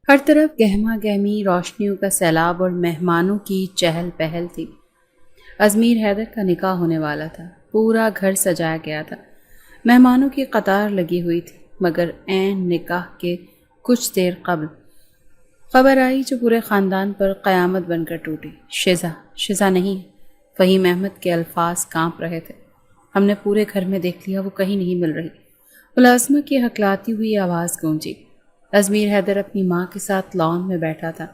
ہر طرف گہما گہمی روشنیوں کا سیلاب اور مہمانوں کی چہل پہل تھی۔ ازمیر حیدر کا نکاح ہونے والا تھا۔ پورا گھر سجایا گیا تھا، مہمانوں کی قطار لگی ہوئی تھی، مگر عین نکاح کے کچھ دیر قبل خبر آئی جو پورے خاندان پر قیامت بن کر ٹوٹی۔ شزا نہیں، فہیم احمد کے الفاظ کانپ رہے تھے۔ ہم نے پورے گھر میں دیکھ لیا، وہ کہیں نہیں مل رہی۔ ملازمہ کی ہکلاتی ہوئی آواز گونجی۔ ازمیر حیدر اپنی ماں کے ساتھ لان میں بیٹھا تھا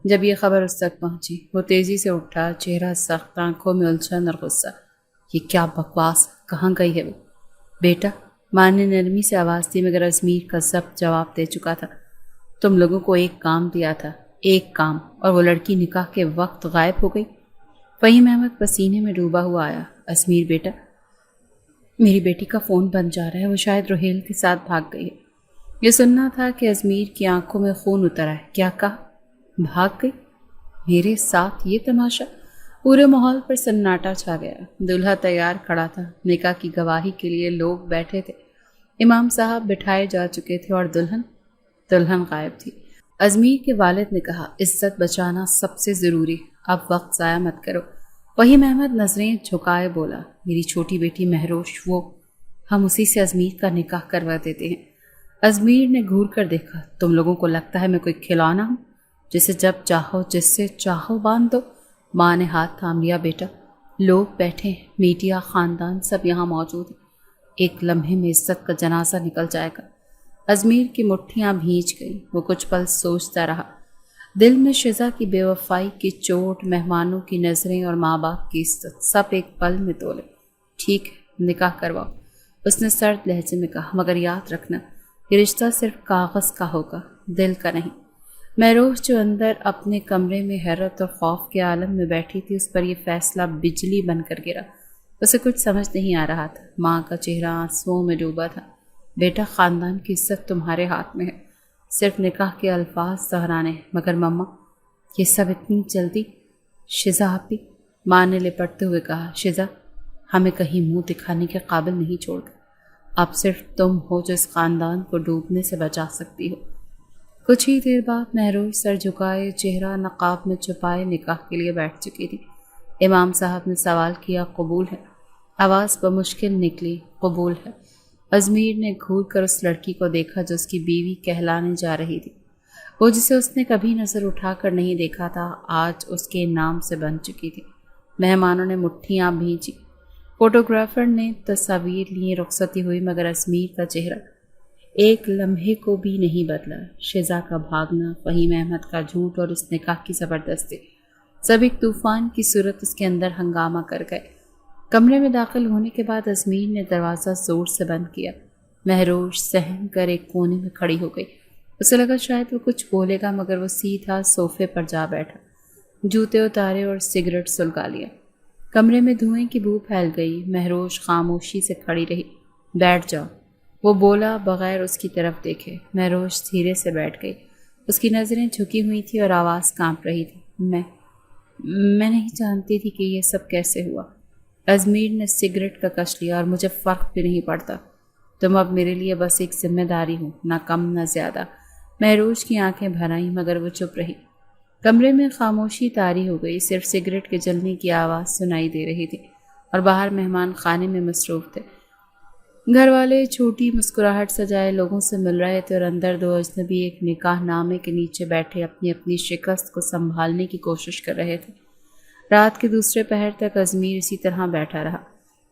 جب یہ خبر اس تک پہنچی۔ وہ تیزی سے اٹھا، چہرہ سخت، آنکھوں میں الجھن اور غصہ۔ یہ کیا بکواس، کہاں گئی ہے وہ؟ بیٹا، ماں نے نرمی سے آواز دی، مگر ازمیر کا ضبط جواب دے چکا تھا۔ تم لوگوں کو ایک کام دیا تھا، ایک کام، اور وہ لڑکی نکاح کے وقت غائب ہو گئی۔ فہیم احمد پسینے میں ڈوبا ہوا آیا۔ ازمیر بیٹا، میری بیٹی کا فون بند جا رہا ہے، وہ شاید روہیل کے ساتھ بھاگ گئی ہے۔ یہ سننا تھا کہ ازمیر کی آنکھوں میں خون اتر آئے۔ کیا کہا؟ بھاگ گئی؟ میرے ساتھ یہ تماشا؟ پورے ماحول پر سناٹا چھا گیا۔ دولہا تیار کھڑا تھا، نکاح کی گواہی کے لیے لوگ بیٹھے تھے، امام صاحب بٹھائے جا چکے تھے، اور دلہن غائب تھی۔ ازمیر کے والد نے کہا، عزت بچانا سب سے ضروری، اب وقت ضائع مت کرو۔ فہیم احمد نظریں جھکائے بولا، میری چھوٹی بیٹی مہروش، وہ ہم اسی سے ازمیر کا نکاح کروا دیتے ہیں۔ ازمیر نے گھور کر دیکھا، تم لوگوں کو لگتا ہے میں کوئی کھلونا ہوں جسے جب چاہو جس سے چاہو باندھ دو؟ ماں نے ہاتھ تھام لیا۔ بیٹا، لوگ بیٹھے ہیں، میڈیا، خاندان، سب یہاں موجود ہیں، ایک لمحے میں عزت کا جنازہ نکل جائے گا۔ ازمیر کی مٹھیاں بھیج گئی۔ وہ کچھ پل سوچتا رہا، دل میں شزا کی بے وفائی کی چوٹ، مہمانوں کی نظریں اور ماں باپ کی عزت، سب ایک پل میں تولے۔ ٹھیک ہے، نکاح کرواؤ، اس نے سرد لہجے میں کہا، مگر یاد رکھنا یہ رشتہ صرف کاغذ کا ہوگا، دل کا نہیں۔ مہروش جو اندر اپنے کمرے میں حیرت اور خوف کے عالم میں بیٹھی تھی، اس پر یہ فیصلہ بجلی بن کر گرا۔ اسے کچھ سمجھ نہیں آ رہا تھا۔ ماں کا چہرہ آنسوؤں میں ڈوبا تھا۔ بیٹا، خاندان کی عزت تمہارے ہاتھ میں ہے، صرف نکاح کے الفاظ دہرانے ہیں۔ مگر مما، یہ سب اتنی جلدی؟ شزا آپی، ماں نے لپٹتے ہوئے کہا، شزا ہمیں کہیں منہ دکھانے کے قابل نہیں چھوڑ گئے۔ اب صرف تم ہو جو اس خاندان کو ڈوبنے سے بچا سکتی ہو۔ کچھ ہی دیر بعد مہروش سر جھکائے، چہرہ نقاب میں چھپائے نکاح کے لیے بیٹھ چکی تھی۔ امام صاحب نے سوال کیا، قبول ہے؟ آواز بمشکل نکلی، قبول ہے۔ ازمیر نے گھور کر اس لڑکی کو دیکھا جو اس کی بیوی کہلانے جا رہی تھی۔ وہ جسے اس نے کبھی نظر اٹھا کر نہیں دیکھا تھا، آج اس کے نام سے بن چکی تھی۔ مہمانوں نے مٹھیاں بھیجی، فوٹوگرافر نے تصاویر لیں، رخصتی ہوئی، مگر ازمیر کا چہرہ ایک لمحے کو بھی نہیں بدلا۔ شزا کا بھاگنا، فہیم احمد کا جھوٹ اور اس نکاح کی زبردستی، سب ایک طوفان کی صورت اس کے اندر ہنگامہ کر گئے۔ کمرے میں داخل ہونے کے بعد ازمیر نے دروازہ زور سے بند کیا۔ مہروش سہم کر ایک کونے میں کھڑی ہو گئی۔ اسے لگا شاید وہ کچھ بولے گا، مگر وہ سیدھا صوفے پر جا بیٹھا، جوتے اتارے اور سگریٹ سلگا لیا۔ کمرے میں دھوئیں کی بو پھیل گئی۔ مہروش خاموشی سے کھڑی رہی۔ بیٹھ جاؤ، وہ بولا بغیر اس کی طرف دیکھے۔ مہروش دھیرے سے بیٹھ گئی۔ اس کی نظریں جھکی ہوئی تھی اور آواز کانپ رہی تھی۔ میں نہیں جانتی تھی کہ یہ سب کیسے ہوا۔ ازمیر نے سگریٹ کا کش لیا، اور مجھے فرق بھی نہیں پڑتا، تم اب میرے لیے بس ایک ذمہ داری ہو، نہ کم نہ زیادہ۔ مہروش کی آنکھیں بھر آئیں، مگر وہ چپ رہی۔ کمرے میں خاموشی طاری ہو گئی، صرف سگریٹ کے جلنے کی آواز سنائی دے رہی تھی، اور باہر مہمان خانے میں مصروف تھے۔ گھر والے چھوٹی مسکراہٹ سجائے لوگوں سے مل رہے تھے، اور اندر دو اجنبی ایک نکاح نامے کے نیچے بیٹھے اپنی اپنی شکست کو سنبھالنے کی کوشش کر رہے تھے۔ رات کے دوسرے پہر تک ازمیر اسی طرح بیٹھا رہا۔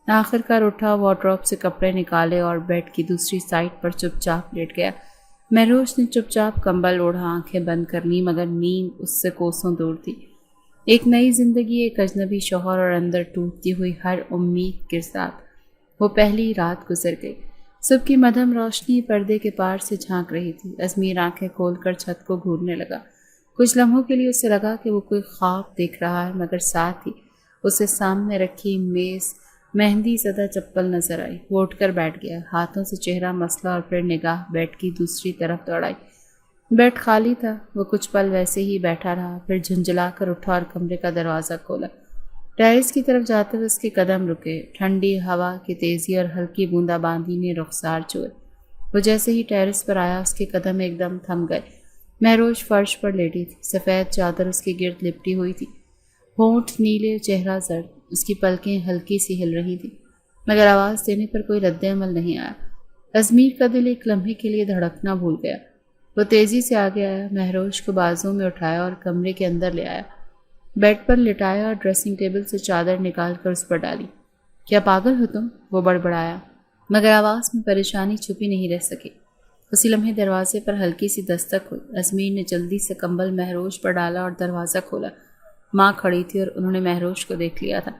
آخر کار اٹھا، وارڈروب سے کپڑے نکالے اور بیڈ کی دوسری سائڈ پر چپ چاپ لیٹ گیا۔ مہروش نے چپ چاپ کمبل اوڑھا، آنکھیں بند کر لی، مگر نیند اس سے کوسوں دور تھی۔ ایک نئی زندگی، ایک اجنبی شوہر، اور اندر ٹوٹتی ہوئی ہر امید کے ساتھ وہ پہلی رات گزر گئی۔ صبح کی مدھم روشنی پردے کے پار سے جھانک رہی تھی۔ ازمیر آنکھیں کھول کر چھت کو گھورنے لگا۔ کچھ لمحوں کے لیے اسے لگا کہ وہ کوئی خواب دیکھ رہا ہے، مگر ساتھ ہی اسے سامنے رکھی میز مہندی زدہ چپل نظر آئی۔ وہ اٹھ کر بیٹھ گیا، ہاتھوں سے چہرہ مسلا اور پھر نگاہ بیڈ کی دوسری طرف دوڑائی۔ بیڈ خالی تھا۔ وہ کچھ پل ویسے ہی بیٹھا رہا، پھر جھنجھلا کر اٹھا اور کمرے کا دروازہ کھولا۔ ٹیرس کی طرف جاتے ہوئے اس کے قدم رکے۔ ٹھنڈی ہوا کی تیزی اور ہلکی بوندا باندی نے رخسار چھوئے۔ وہ جیسے ہی ٹیرس پر آیا، اس کے قدم ایک دم تھم گئے۔ مہروش فرش پر لیٹی تھی، سفید چادر اس کے گرد لپٹی ہوئی تھی، ہونٹ نیلے، چہرہ زرد، اس کی پلکیں ہلکی سی ہل رہی تھی، مگر آواز دینے پر کوئی رد عمل نہیں آیا۔ ازمیر کا دل ایک لمحے کے لیے دھڑکنا بھول گیا۔ وہ تیزی سے آگے آیا، مہروش کو بازوں میں اٹھایا اور کمرے کے اندر لے آیا، بیڈ پر لٹایا اور ڈریسنگ ٹیبل سے چادر نکال کر اس پر ڈالی۔ کیا پاگل ہو تم؟ وہ بڑبڑایا، مگر آواز میں پریشانی چھپی نہیں رہ سکی۔ اسی لمحے دروازے پر ہلکی سی دستک ہوئی۔ ازمیر نے جلدی سے کمبل مہروش پر ڈالا اور دروازہ کھولا۔ ماں کھڑی تھی اور انہوں نے مہروش کو دیکھ لیا تھا۔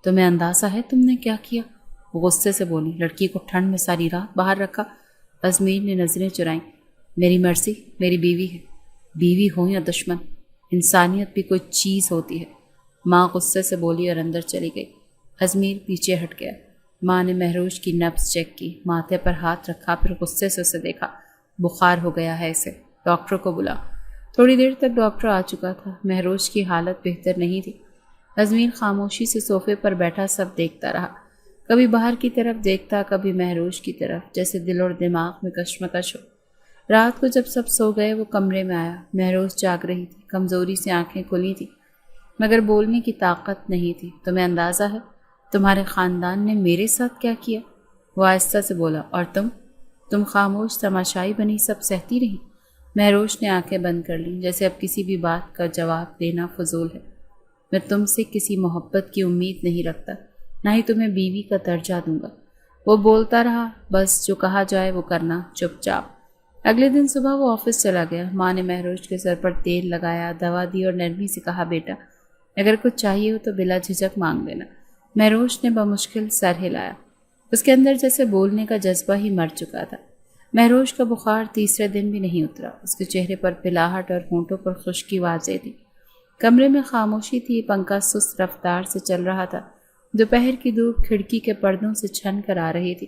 تمہیں اندازہ ہے تم نے کیا کیا؟ وہ غصے سے بولی۔ لڑکی کو ٹھنڈ میں ساری رات باہر رکھا۔ ازمیر نے نظریں چرائیں۔ میری مرضی، میری بیوی ہے، بیوی ہو یا دشمن، انسانیت بھی کوئی چیز ہوتی ہے۔ ماں غصے سے بولی اور اندر چلی گئی۔ ازمیر پیچھے ہٹ گیا۔ ماں نے مہروش کی نبض چیک کی، ماتھے پر ہاتھ رکھا، پھر غصے سے اسے دیکھا۔ بخار ہو گیا ہے اسے، ڈاکٹر کو بلا۔ تھوڑی دیر تک ڈاکٹر آ چکا تھا۔ مہروش کی حالت بہتر نہیں تھی۔ ازمیر خاموشی سے صوفے پر بیٹھا سب دیکھتا رہا، کبھی باہر کی طرف دیکھتا، کبھی مہروش کی طرف، جیسے دل اور دماغ میں کشمکش ہو۔ رات کو جب سب سو گئے وہ کمرے میں آیا۔ مہروش جاگ رہی تھی، کمزوری سے آنکھیں کھلی تھی، مگر بولنے کی طاقت نہیں تھی۔ تمہیں اندازہ ہے تمہارے خاندان نے میرے ساتھ کیا کیا؟ وہ آہستہ سے بولا۔ اور تم خاموش تماشائی بنی، سب سہتی رہی۔ مہروش نے آنکھیں بند کر لیں، جیسے اب کسی بھی بات کا جواب دینا فضول ہے۔ میں تم سے کسی محبت کی امید نہیں رکھتا، نہ ہی تمہیں بیوی کا درجہ دوں گا۔ وہ بولتا رہا، بس جو کہا جائے وہ کرنا، چپ چاپ۔ اگلے دن صبح وہ آفس چلا گیا۔ ماں نے مہروش کے سر پر تیل لگایا، دوا دی اور نرمی سے کہا، بیٹا اگر کچھ چاہیے ہو تو بلا جھجک مانگ لینا۔ مہروش نے بمشکل سر ہلایا۔ اس کے اندر جیسے بولنے کا جذبہ ہی مر چکا تھا۔ مہروش کا بخار تیسرے دن بھی نہیں اترا۔ اس کے چہرے پر پلاہٹ اور ہونٹوں پر خشکی واضح تھی۔ کمرے میں خاموشی تھی، پنکھا سست رفتار سے چل رہا تھا۔ دوپہر کی دھوپ کھڑکی کے پردوں سے چھن کر آ رہی تھی۔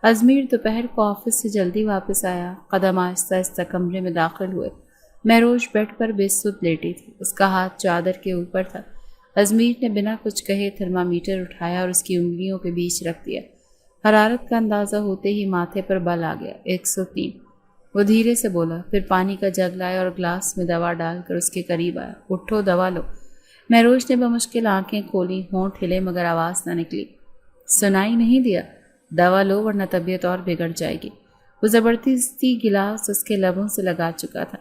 ازمیر دوپہر کو آفس سے جلدی واپس آیا، قدم آہستہ آہستہ کمرے میں داخل ہوئے۔ مہروش بیڈ پر بے سد لیٹی تھی، اس کا ہاتھ چادر کے اوپر تھا۔ ازمیر نے بنا کچھ کہے تھرمامیٹر اٹھایا اور اس کی انگلیوں کے بیچ رکھ دیا۔ حرارت کا اندازہ ہوتے ہی ماتھے پر بل آ گیا، 103۔ وہ دھیرے سے بولا، پھر پانی کا جگ لایا اور گلاس میں دوا ڈال کر اس کے قریب آیا۔ اٹھو، دوا لو۔ مہروش نے بمشکل آنکھیں کھولی، ہونٹ ہلے مگر آواز نہ نکلی۔ سنائی نہیں دیا؟ دوا لو ورنہ طبیعت اور بگڑ جائے گی۔ وہ زبردستی گلاس اس کے لبوں سے لگا چکا تھا۔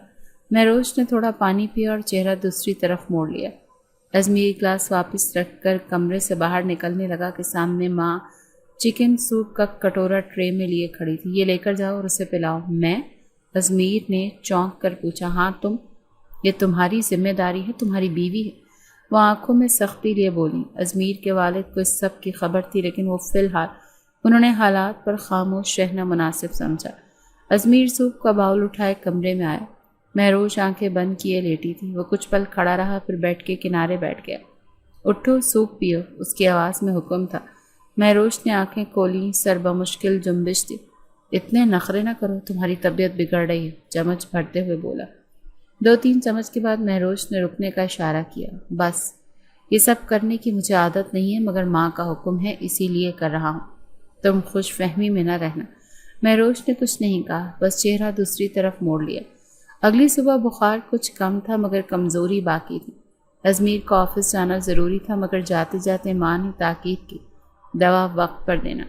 مہروش نے تھوڑا پانی پیا اور چہرہ دوسری طرف موڑ لیا۔ ازمیر گلاس واپس رکھ کر کمرے سے باہر نکلنے لگا کہ سامنے ماں چکن سوپ کا کٹورا ٹرے میں لیے کھڑی تھی۔ یہ لے کر جاؤ اور اسے پلاؤ۔ میں؟ ازمیر نے چونک کر پوچھا۔ ہاں تم، یہ تمہاری ذمہ داری ہے، تمہاری بیوی ہے۔ وہ آنکھوں میں سختی لیے بولی۔ ازمیر کے والد کو اس سب کی خبر تھی، لیکن وہ فی الحال انہوں نے حالات پر خاموش رہنا مناسب سمجھا۔ ازمیر سوپ کا باؤل اٹھائے کمرے میں آیا۔ مہروش آنکھیں بند کیے لیٹی تھی۔ وہ کچھ پل کھڑا رہا، پھر بیڈ کے کنارے بیٹھ گیا۔ اٹھو، سوپ پیو، اس کی آواز میں حکم تھا۔ مہروش نے آنکھیں کھولیں، سر بمشکل جنبش دی۔ اتنے نخرے نہ کرو، تمہاری طبیعت بگڑ رہی ہے، چمچ بھرتے ہوئے بولا۔ 2-3 چمچ کے بعد مہروش نے رکنے کا اشارہ کیا۔ بس، یہ سب کرنے کی مجھے عادت نہیں ہے، مگر ماں کا حکم ہے، اسی لیے کر رہا ہوں۔ تم خوش فہمی میں نہ رہنا۔ مہروش نے کچھ نہیں کہا، بس چہرہ دوسری طرف موڑ لیا۔ اگلی صبح بخار کچھ کم تھا مگر کمزوری باقی تھی۔ ازمیر کو آفس جانا ضروری تھا، مگر جاتے جاتے ماں نے تاکید کی، دوا وقت پر دینا۔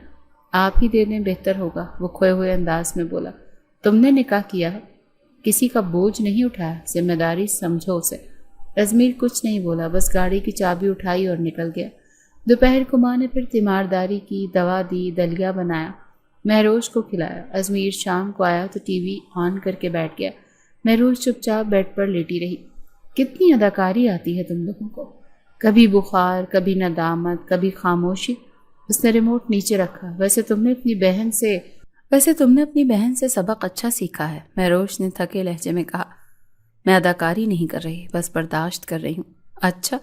آپ ہی دے دیں، بہتر ہوگا، وہ کھوئے ہوئے انداز میں بولا۔ تم نے نکاح کیا ہے، کسی کا بوجھ نہیں اٹھایا، ذمہ داری سمجھو اسے۔ ازمیر کچھ نہیں بولا، بس گاڑی کی چابی اٹھائی اور نکل گیا۔ دوپہر کو ماں نے پھر تیمارداری کی، دوا دی، دلیا بنایا، مہروش کو کھلایا۔ ازمیر شام کو آیا تو ٹی وی آن کر کے بیٹھ گیا۔ مہروش چپ چاپ بیڈ پر لیٹی رہی۔ کتنی اداکاری آتی ہے تم لوگوں کو، کبھی بخار، کبھی ندامت، کبھی خاموشی۔ اس نے ریموٹ نیچے رکھا۔ ویسے تم نے اپنی بہن سے سبق اچھا سیکھا ہے، مہروش نے تھکے لہجے میں کہا۔ میں اداکاری نہیں کر رہی، بس برداشت کر رہی ہوں۔ اچھا،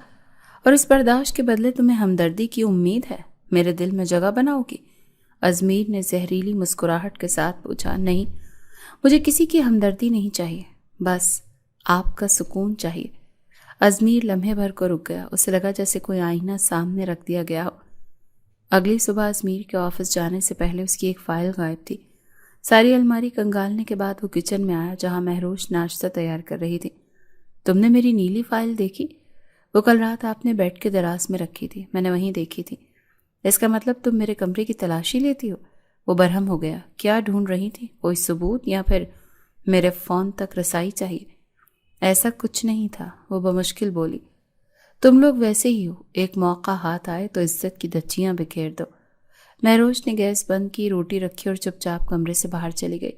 اور اس برداشت کے بدلے تمہیں ہمدردی کی امید ہے، میرے دل میں جگہ بناؤ گی؟ ازمیر نے زہریلی مسکراہٹ کے ساتھ پوچھا۔ نہیں، مجھے کسی کی ہمدردی نہیں چاہیے، بس آپ کا سکون چاہیے۔ ازمیر لمحے بھر کو رک گیا، اسے لگا جیسے کوئی آئینہ سامنے رکھ دیا گیا ہو۔ اگلی صبح ازمیر کے آفس جانے سے پہلے اس کی ایک فائل غائب تھی۔ ساری الماری کنگالنے کے بعد وہ کچن میں آیا جہاں مہروش ناشتہ تیار کر رہی تھی۔ تم نے میری نیلی فائل دیکھی؟ وہ کل رات آپ نے بیڈ کے دراز میں رکھی تھی، میں نے وہیں دیکھی تھی۔ اس کا مطلب تم میرے کمرے کی تلاشی لیتی ہو؟ وہ برہم ہو گیا۔ کیا ڈھونڈ رہی تھی؟ کوئی ثبوت یا پھر میرے فون تک رسائی چاہیے؟ ایسا کچھ نہیں تھا، وہ بمشکل بولی۔ تم لوگ ویسے ہی ہو، ایک موقع ہاتھ آئے تو عزت کی دچیاں بکھیر دو۔ مہروش نے گیس بند کی، روٹی رکھی اور چپ چاپ کمرے سے باہر چلی گئی۔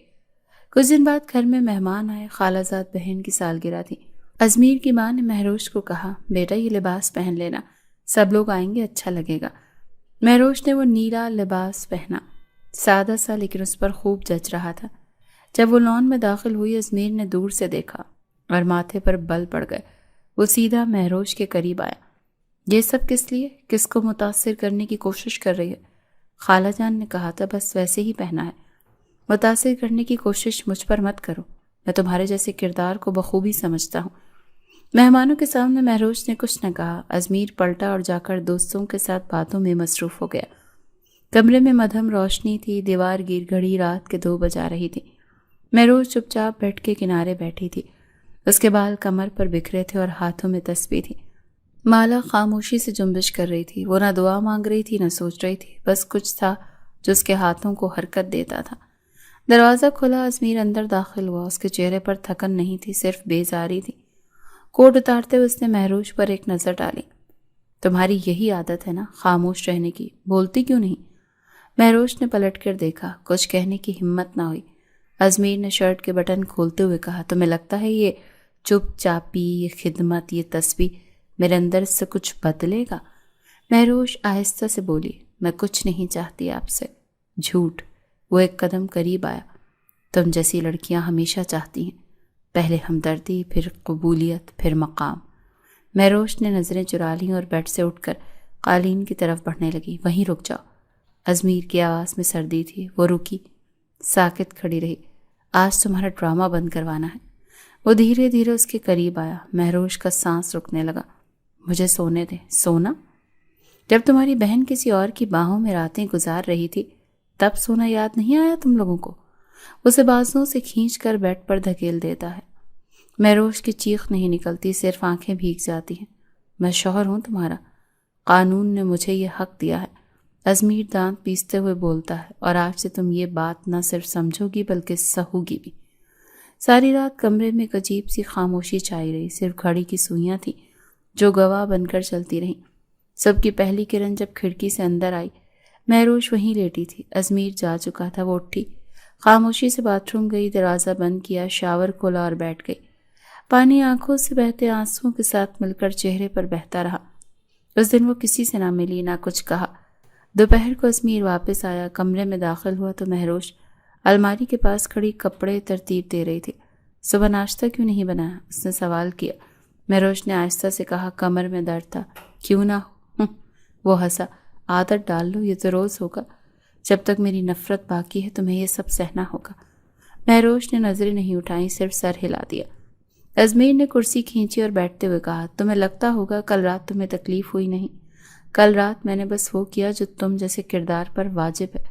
کچھ دن بعد گھر میں مہمان آئے، خالہ زاد بہن کی سالگرہ تھی۔ ازمیر کی ماں نے مہروش کو کہا، بیٹا یہ لباس پہن لینا، سب لوگ آئیں گے، اچھا لگے گا۔ مہروش نے وہ نیلا لباس پہنا، سادہ سا لیکن اس پر خوب جچ رہا تھا۔ جب وہ لان میں داخل ہوئی، ازمیر نے دور سے دیکھا اور ماتھے پر بل پڑ گئے۔ وہ سیدھا مہروش کے قریب آیا۔ یہ سب کس لیے؟ کس کو متاثر کرنے کی کوشش کر رہی ہے؟ خالہ جان نے کہا تھا بس ویسے ہی پہنا ہے۔ متاثر کرنے کی کوشش مجھ پر مت کرو، میں تمہارے جیسے کردار کو بخوبی سمجھتا ہوں۔ مہمانوں کے سامنے مہروش نے کچھ نہ کہا۔ ازمیر پلٹا اور جا کر دوستوں کے ساتھ باتوں میں مصروف ہو گیا۔ کمرے میں مدھم روشنی تھی، دیوار گیر گھڑی رات کے 2 بجا رہی تھی۔ مہروش چپ چاپ بیٹھ کے کنارے بیٹھی تھی۔ اس کے بال کمر پر بکھرے تھے اور ہاتھوں میں تسبیح تھی۔ مالا خاموشی سے جنبش کر رہی تھی، وہ نہ دعا مانگ رہی تھی نہ سوچ رہی تھی، بس کچھ تھا جو اس کے ہاتھوں کو حرکت دیتا تھا۔ دروازہ کھلا، ازمیر اندر داخل ہوا۔ اس کے چہرے پر تھکن نہیں تھی، صرف بیزاری تھی۔ کوٹ اتارتے ہوئے اس نے مہروش پر ایک نظر ڈالی۔ تمہاری یہی عادت ہے نا، خاموش رہنے کی، بولتی کیوں نہیں؟ مہروش نے پلٹ کر دیکھا، کچھ کہنے کی ہمت نہ ہوئی۔ ازمیر نے شرٹ کے بٹن کھولتے ہوئے کہا، تمہیں لگتا ہے یہ چپ چاپی، یہ خدمت، یہ تسبیح میرے اندر سے کچھ بدلے گا؟ مہروش آہستہ سے بولی، میں کچھ نہیں چاہتی آپ سے۔ جھوٹ۔ وہ ایک قدم قریب آیا۔ تم جیسی لڑکیاں ہمیشہ چاہتی ہیں، پہلے ہمدردی، پھر قبولیت، پھر مقام۔ مہروش نے نظریں چرا لیں اور بیڈ سے اٹھ کر قالین کی طرف بڑھنے لگی۔ وہیں رک جاؤ۔ ازمیر کی آواز میں سردی تھی۔ وہ رکی، ساکت کھڑی رہی۔ آج تمہارا ڈرامہ بند کروانا ہے۔ وہ دھیرے دھیرے اس کے قریب آیا۔ مہروش کا سانس رکنے لگا۔ مجھے سونے دے۔ سونا؟ جب تمہاری بہن کسی اور کی باہوں میں راتیں گزار رہی تھی تب سونا یاد نہیں آیا تم لوگوں کو؟ اسے بازوں سے کھینچ کر بیڈ پر دھکیل دیتا ہے۔ مہروش کی چیخ نہیں نکلتی، صرف آنکھیں بھیگ جاتی ہیں۔ میں شوہر ہوں تمہارا، قانون نے مجھے یہ حق دیا ہے۔ ازمیر دانت پیستے ہوئے بولتا ہے، اور آج سے تم یہ بات نہ صرف سمجھو گی بلکہ سہو گی بھی۔ ساری رات کمرے میں ایک عجیب سی خاموشی چھائی رہی، صرف گھڑی کی سوئیاں تھیں جو گواہ بن کر چلتی رہیں۔ صبح کی پہلی کرن جب کھڑکی سے اندر آئی، مہروش وہیں لیٹی تھی۔ ازمیر جا چکا تھا۔ وہ اٹھی، خاموشی سے باتھ روم گئی، دروازہ بند کیا، شاور کھولا اور بیٹھ گئی۔ پانی آنکھوں سے بہتے آنسوؤں کے ساتھ مل کر چہرے پر بہتا رہا۔ اس دن وہ کسی سے نہ ملی، نہ کچھ کہا۔ دوپہر کو ازمیر واپس آیا، کمرے میں داخل ہوا تو مہروش الماری کے پاس کھڑی کپڑے ترتیب دے رہی تھی۔ صبح ناشتہ کیوں نہیں بنایا؟ اس نے سوال کیا۔ مہروش نے آہستہ سے کہا، کمر میں درد تھا۔ کیوں نہ ہو؟ وہ ہنسا۔ عادت ڈال لو، یہ تو روز ہوگا۔ جب تک میری نفرت باقی ہے تمہیں یہ سب سہنا ہوگا۔ مہروش نے نظریں نہیں اٹھائیں، صرف سر ہلا دیا۔ ازمیر نے کرسی کھینچی اور بیٹھتے ہوئے کہا، تمہیں لگتا ہوگا کل رات تمہیں تکلیف ہوئی نہیں۔ کل رات میں نے بس وہ کیا جو تم جیسے کردار پر واجب ہے۔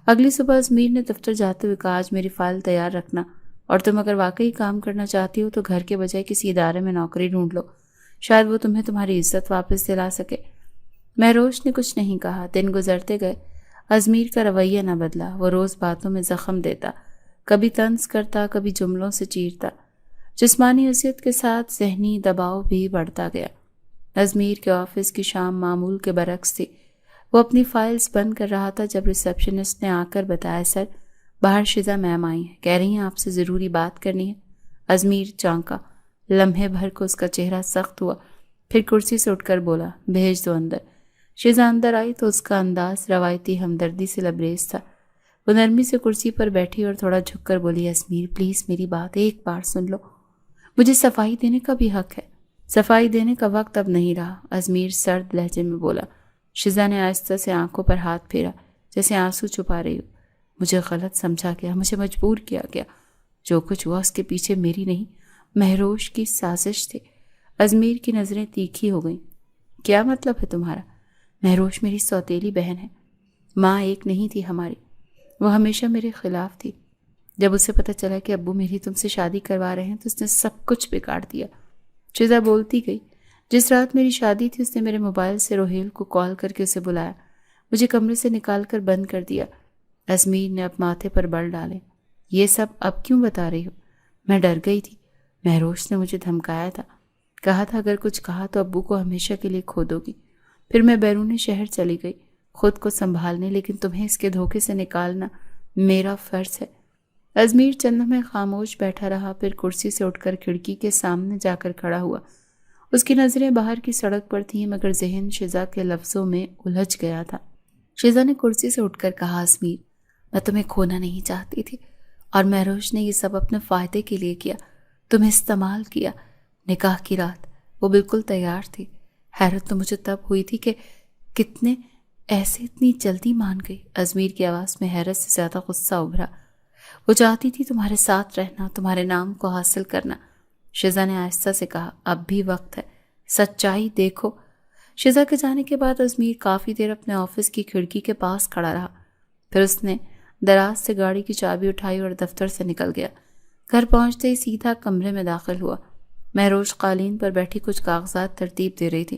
اگلی صبح ازمیر نے دفتر جاتے ہوئے کہا، آج میری فائل تیار رکھنا، اور تم اگر واقعی کام کرنا چاہتی ہو تو گھر کے بجائے کسی ادارے میں نوکری ڈھونڈ لو، شاید وہ تمہیں تمہاری عزت واپس دلا سکے۔ مہروش نے کچھ نہیں کہا۔ دن گزرتے گئے، ازمیر کا رویہ نہ بدلا۔ وہ روز باتوں میں زخم دیتا، کبھی طنز کرتا، کبھی جملوں سے چیرتا۔ جسمانی اذیت کے ساتھ ذہنی دباؤ بھی بڑھتا گیا۔ ازمیر کے آفس کی شام معمول کے برعکس تھی۔ وہ اپنی فائلز بند کر رہا تھا جب ریسیپشنسٹ نے آ کر بتایا، سر باہر شزا میم آئی ہیں، کہہ رہی ہیں آپ سے ضروری بات کرنی ہے۔ ازمیر چونکا، لمحے بھر کو اس کا چہرہ سخت ہوا، پھر کرسی سے اٹھ کر بولا، بھیج دو اندر۔ شزا اندر آئی تو اس کا انداز روایتی ہمدردی سے لبریز تھا۔ وہ نرمی سے کرسی پر بیٹھی اور تھوڑا جھک کر بولی، ازمیر پلیز میری بات ایک بار سن لو، مجھے صفائی دینے کا بھی حق ہے۔ صفائی دینے کا وقت اب نہیں رہا، ازمیر سرد لہجے میں بولا۔ شزا نے آہستہ سے آنکھوں پر ہاتھ پھیرا، جیسے آنسو چھپا رہی ہو۔ مجھے غلط سمجھا گیا، مجھے مجبور کیا گیا۔ جو کچھ ہوا اس کے پیچھے میری نہیں، مہروش کی سازش تھی۔ ازمیر کی نظریں تیکھی ہو گئیں۔ کیا مطلب ہے تمہارا؟ مہروش میری سوتیلی بہن ہے، ماں ایک نہیں تھی ہماری۔ وہ ہمیشہ میرے خلاف تھی، جب اسے پتہ چلا کہ ابو میری تم سے شادی کروا رہے ہیں تو اس نے سب کچھ بگاڑ دیا۔ شیزا بولتی گئی، جس رات میری شادی تھی اس نے میرے موبائل سے روہیل کو کال کر کے اسے بلایا، مجھے کمرے سے نکال کر بند کر دیا۔ ازمیر نے اب ماتھے پر بل ڈالے۔ یہ سب اب کیوں بتا رہی ہو؟ میں ڈر گئی تھی، مہروش نے مجھے دھمکایا تھا، کہا تھا اگر کچھ کہا تو ابو کو ہمیشہ کے لیے کھو دو گی۔ پھر میں بیرون شہر چلی گئی خود کو سنبھالنے، لیکن تمہیں اس کے دھوکے سے نکالنا میرا فرض ہے۔ ازمیر چند لمحے خاموش بیٹھا رہا، پھر کرسی سے اٹھ کر کھڑکی کے سامنے جا کر کھڑا ہوا۔ اس کی نظریں باہر کی سڑک پر تھیں، مگر ذہن شیزا کے لفظوں میں الجھ گیا تھا۔ شیزا نے کرسی سے اٹھ کر کہا، ازمیر، میں تمہیں کھونا نہیں چاہتی تھی، اور مہروش نے یہ سب اپنے فائدے کے لیے کیا، تمہیں استعمال کیا۔ نکاح کی رات وہ بالکل تیار تھی۔ حیرت تو مجھے تب ہوئی تھی کہ کتنے ایسے اتنی جلدی مان گئی۔ ازمیر کی آواز میں حیرت سے زیادہ غصہ ابھرا۔ وہ چاہتی تھی تمہارے ساتھ رہنا، تمہارے نام کو حاصل کرنا۔ شیزا نے آہستہ سے کہا، اب بھی وقت ہے، سچائی دیکھو۔ شیزا کے جانے کے بعد ازمیر کافی دیر اپنے آفس کی کھڑکی کے پاس کھڑا رہا، پھر اس نے دراز سے گاڑی کی چابی اٹھائی اور دفتر سے نکل گیا۔ گھر پہنچتے ہی سیدھا کمرے میں داخل ہوا۔ مہروش قالین پر بیٹھی کچھ کاغذات ترتیب دے رہی تھی۔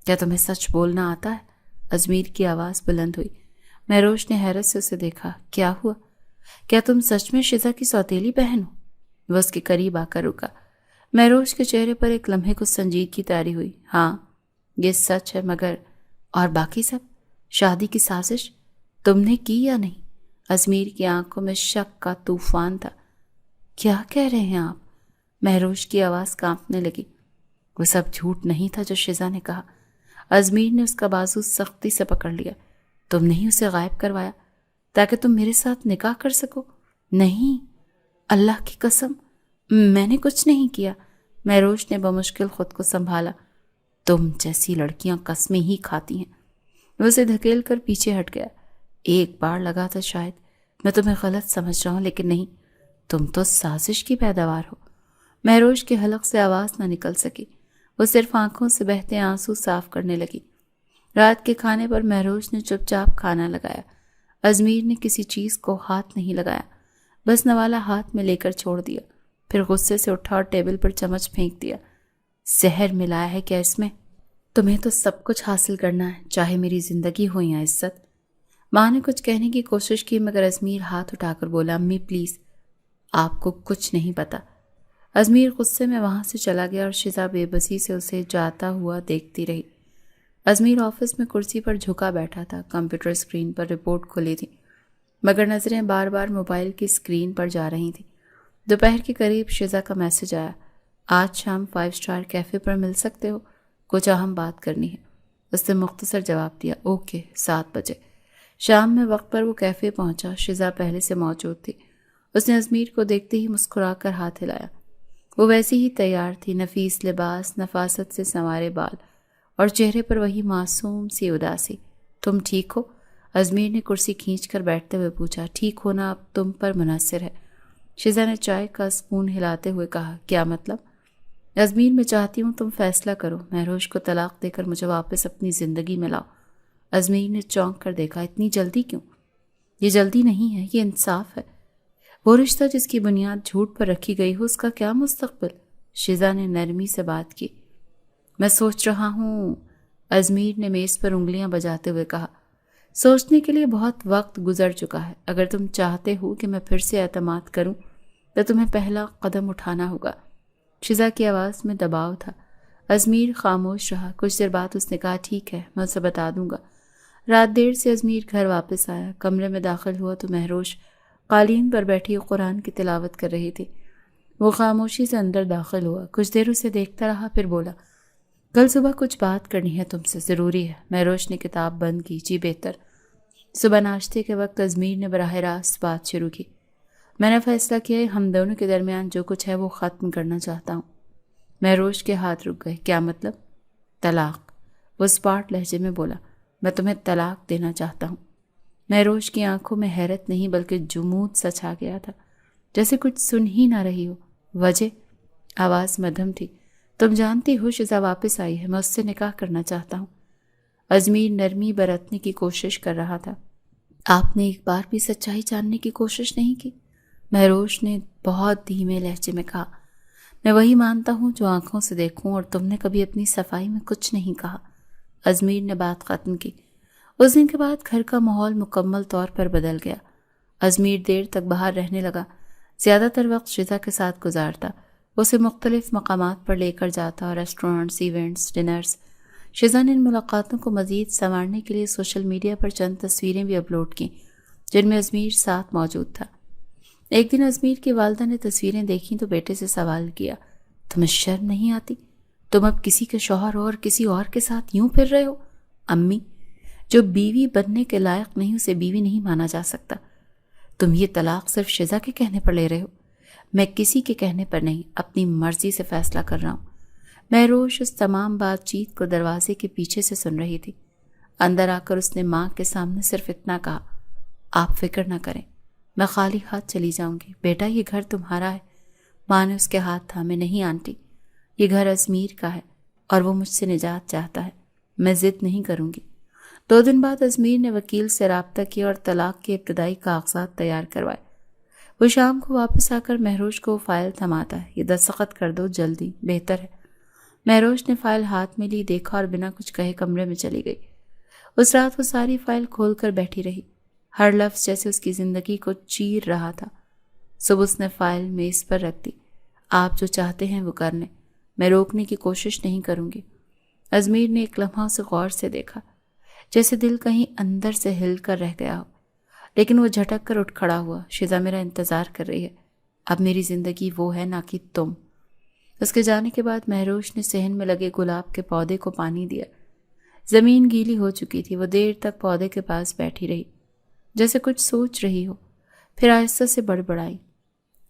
کیا تمہیں سچ بولنا آتا ہے؟ ازمیر کی آواز بلند ہوئی۔ مہروش نے حیرت سے اسے دیکھا۔ کیا ہوا؟ کیا تم سچ میں شیزا کی سوتیلی بہن ہو؟ وہ اس کے قریب آ کر رکا۔ مہروش کے چہرے پر ایک لمحے کچھ سنجیدگی طاری ہوئی۔ ہاں، یہ سچ ہے، مگر اور باقی سب؟ شادی کی سازش تم نے کی یا نہیں؟ ازمیر کی آنکھوں میں شک کا طوفان تھا۔ کیا کہہ رہے ہیں آپ؟ مہروش کی آواز کانپنے لگی۔ وہ سب جھوٹ نہیں تھا جو شیزا نے کہا۔ ازمیر نے اس کا بازو سختی سے پکڑ لیا۔ تم نے ہی اسے غائب کروایا تاکہ تم میرے ساتھ نکاح کر سکو؟ نہیں، اللہ کی قسم، میں نے کچھ نہیں کیا۔ مہروش نے بمشکل خود کو سنبھالا۔ تم جیسی لڑکیاں قسمیں ہی کھاتی ہیں۔ وہ اسے دھکیل کر پیچھے ہٹ گیا۔ ایک بار لگا تھا شاید میں تمہیں غلط سمجھ رہا ہوں، لیکن نہیں، تم تو سازش کی پیداوار ہو۔ مہروش کے حلق سے آواز نہ نکل سکی۔ وہ صرف آنکھوں سے بہتے آنسو صاف کرنے لگی۔ رات کے کھانے پر مہروش نے چپ چاپ کھانا لگایا۔ ازمیر نے کسی چیز کو ہاتھ نہیں لگایا، بس نوالا ہاتھ میں لے کر چھوڑ دیا، پھر غصے سے اٹھا اور ٹیبل پر چمچ پھینک دیا۔ زہر ملایا ہے کیا اس میں؟ تمہیں تو سب کچھ حاصل کرنا ہے، چاہے میری زندگی ہو یا عزت۔ ماں نے کچھ کہنے کی کوشش کی، مگر ازمیر ہاتھ اٹھا کر بولا، امی پلیز، آپ کو کچھ نہیں پتا۔ ازمیر غصے میں وہاں سے چلا گیا اور شیزا بے بسی سے اسے جاتا ہوا دیکھتی رہی۔ ازمیر آفس میں کرسی پر جھکا بیٹھا تھا۔ کمپیوٹر اسکرین پر رپورٹ کھلی تھی، مگر نظریں بار بار موبائل کی اسکرین پر جا رہی تھیں۔ دوپہر کے قریب شیزا کا میسج آیا، آج شام 5 اسٹار کیفے پر مل سکتے ہو، کچھ اہم بات کرنی ہے۔ اس نے مختصر جواب دیا، اوکے، 7 بجے۔ شام میں وقت پر وہ کیفے پہنچا۔ شیزا پہلے سے موجود تھی۔ اس نے ازمیر کو دیکھتے ہی مسکرا کر ہاتھ ہلایا۔ وہ ویسی ہی تیار تھی، نفیس لباس، نفاست سے سنوارے بال اور چہرے پر وہی معصوم سی اداسی۔ تم ٹھیک ہو؟ ازمیر نے کرسی کھینچ کر بیٹھتے ہوئے پوچھا۔ ٹھیک ہونا اب تم پر منحصر ہے، شیزا نے چائے کا اسپون ہلاتے ہوئے کہا۔ کیا مطلب؟ ازمیر، میں چاہتی ہوں تم فیصلہ کرو، مہروش کو طلاق دے کر مجھے واپس اپنی زندگی میں لاؤ۔ ازمیر نے چونک کر دیکھا۔ اتنی جلدی کیوں؟ یہ جلدی نہیں ہے، یہ انصاف ہے۔ وہ رشتہ جس کی بنیاد جھوٹ پر رکھی گئی ہو، اس کا کیا مستقبل؟ شیزا نے نرمی سے بات کی۔ میں سوچ رہا ہوں، ازمیر نے میز پر انگلیاں بجاتے ہوئے کہا۔ سوچنے کے لیے بہت وقت گزر چکا ہے۔ اگر تم چاہتے ہو کہ میں پھر سے اعتماد کروں تو تمہیں پہلا قدم اٹھانا ہوگا۔ شیزا کی آواز میں دباؤ تھا۔ ازمیر خاموش رہا۔ کچھ دیر بعد اس نے کہا، ٹھیک ہے، میں اسے بتا دوں گا۔ رات دیر سے ازمیر گھر واپس آیا۔ کمرے میں داخل ہوا تو مہروش قالین پر بیٹھی قرآن کی تلاوت کر رہی تھی۔ وہ خاموشی سے اندر داخل ہوا، کچھ دیر اسے دیکھتا رہا، پھر بولا، کل صبح کچھ بات کرنی ہے تم سے، ضروری ہے۔ مہروش نے کتاب بند کی۔ جی بہتر۔ صبح ناشتے کے وقت ازمیر نے براہ راست بات شروع کی۔ میں نے فیصلہ کیا ہے ہم دونوں کے درمیان جو کچھ ہے وہ ختم کرنا چاہتا ہوں۔ مہروش کے ہاتھ رک گئے۔ کیا مطلب؟ طلاق۔ وہ اسپاٹ لہجے میں بولا، میں تمہیں طلاق دینا چاہتا ہوں۔ مہروش کی آنکھوں میں حیرت نہیں بلکہ جمود سا چھا گیا تھا، جیسے کچھ سن ہی نہ رہی ہو۔ وجہ؟ آواز مدھم تھی۔ تم جانتی ہو شیزا واپس آئی ہے، میں اس سے نکاح کرنا چاہتا ہوں۔ ازمیر نرمی برتنے کی کوشش کر رہا تھا۔ آپ نے ایک بار بھی سچائی جاننے کی کوشش نہیں کی؟ مہروش نے بہت دھیمے لہجے میں کہا۔ میں وہی مانتا ہوں جو آنکھوں سے دیکھوں، اور تم نے کبھی اپنی صفائی میں کچھ نہیں کہا۔ ازمیر نے بات ختم کی۔ اس دن کے بعد گھر کا ماحول مکمل طور پر بدل گیا۔ ازمیر دیر تک باہر رہنے لگا، زیادہ تر وقت شیزا کے ساتھ گزارتا۔ وہ اسے مختلف مقامات پر لے کر جاتا، ریسٹورنٹس، ایونٹس، ڈنرز۔ شیزا نے ان ملاقاتوں کو مزید سنوارنے کے لیے سوشل میڈیا پر چند تصویریں بھی اپلوڈ کیں جن میں ازمیر ساتھ موجود تھا۔ ایک دن ازمیر کی والدہ نے تصویریں دیکھیں تو بیٹے سے سوال کیا، تمہیں شرم نہیں آتی؟ تم اب کسی کے شوہر اور کسی اور کے ساتھ یوں پھر رہے ہو؟ امی، جو بیوی بننے کے لائق نہیں اسے بیوی نہیں مانا جا سکتا۔ تم یہ طلاق صرف شیزا کے کہنے پر لے رہے ہو؟ میں کسی کے کہنے پر نہیں، اپنی مرضی سے فیصلہ کر رہا ہوں۔ مہروش اس تمام بات چیت کو دروازے کے پیچھے سے سن رہی تھی۔ اندر آ کر اس نے ماں کے سامنے صرف اتنا کہا، آپ فکر نہ کریں، میں خالی ہاتھ چلی جاؤں گی۔ بیٹا، یہ گھر تمہارا ہے۔ ماں نے اس کے ہاتھ تھامے، نہیں آنٹی، یہ گھر ازمیر کا ہے اور وہ مجھ سے نجات چاہتا ہے، میں ضد نہیں کروں گی۔ 2 دن بعد ازمیر نے وکیل سے رابطہ کیا اور طلاق کے ابتدائی کاغذات تیار کروائے۔ وہ شام کو واپس آ کر مہروش کو فائل تھماتا ہے، یہ دستخط کر دو جلدی، بہتر ہے۔ مہروش نے فائل ہاتھ میں لی، دیکھا اور بنا کچھ کہے کمرے میں چلی گئی۔ اس رات وہ ساری فائل کھول کر بیٹھی رہی، ہر لفظ جیسے اس کی زندگی کو چیر رہا تھا۔ صبح اس نے فائل میز پر رکھ دی۔ آپ جو چاہتے ہیں وہ کر لیں، میں روکنے کی کوشش نہیں کروں گی۔ ازمیر نے ایک لمحہ اسے غور سے دیکھا، جیسے دل کہیں اندر سے ہل کر رہ گیا ہو، لیکن وہ جھٹک کر اٹھ کھڑا ہوا۔ شیزا میرا انتظار کر رہی ہے، اب میری زندگی وہ ہے نہ کہ تم۔ اس کے جانے کے بعد مہروش نے صحن میں لگے گلاب کے پودے کو پانی دیا۔ زمین گیلی ہو چکی تھی۔ وہ دیر تک پودے کے پاس بیٹھی رہی، جیسے کچھ سوچ رہی ہو، پھر آہستہ سے بڑبڑائی۔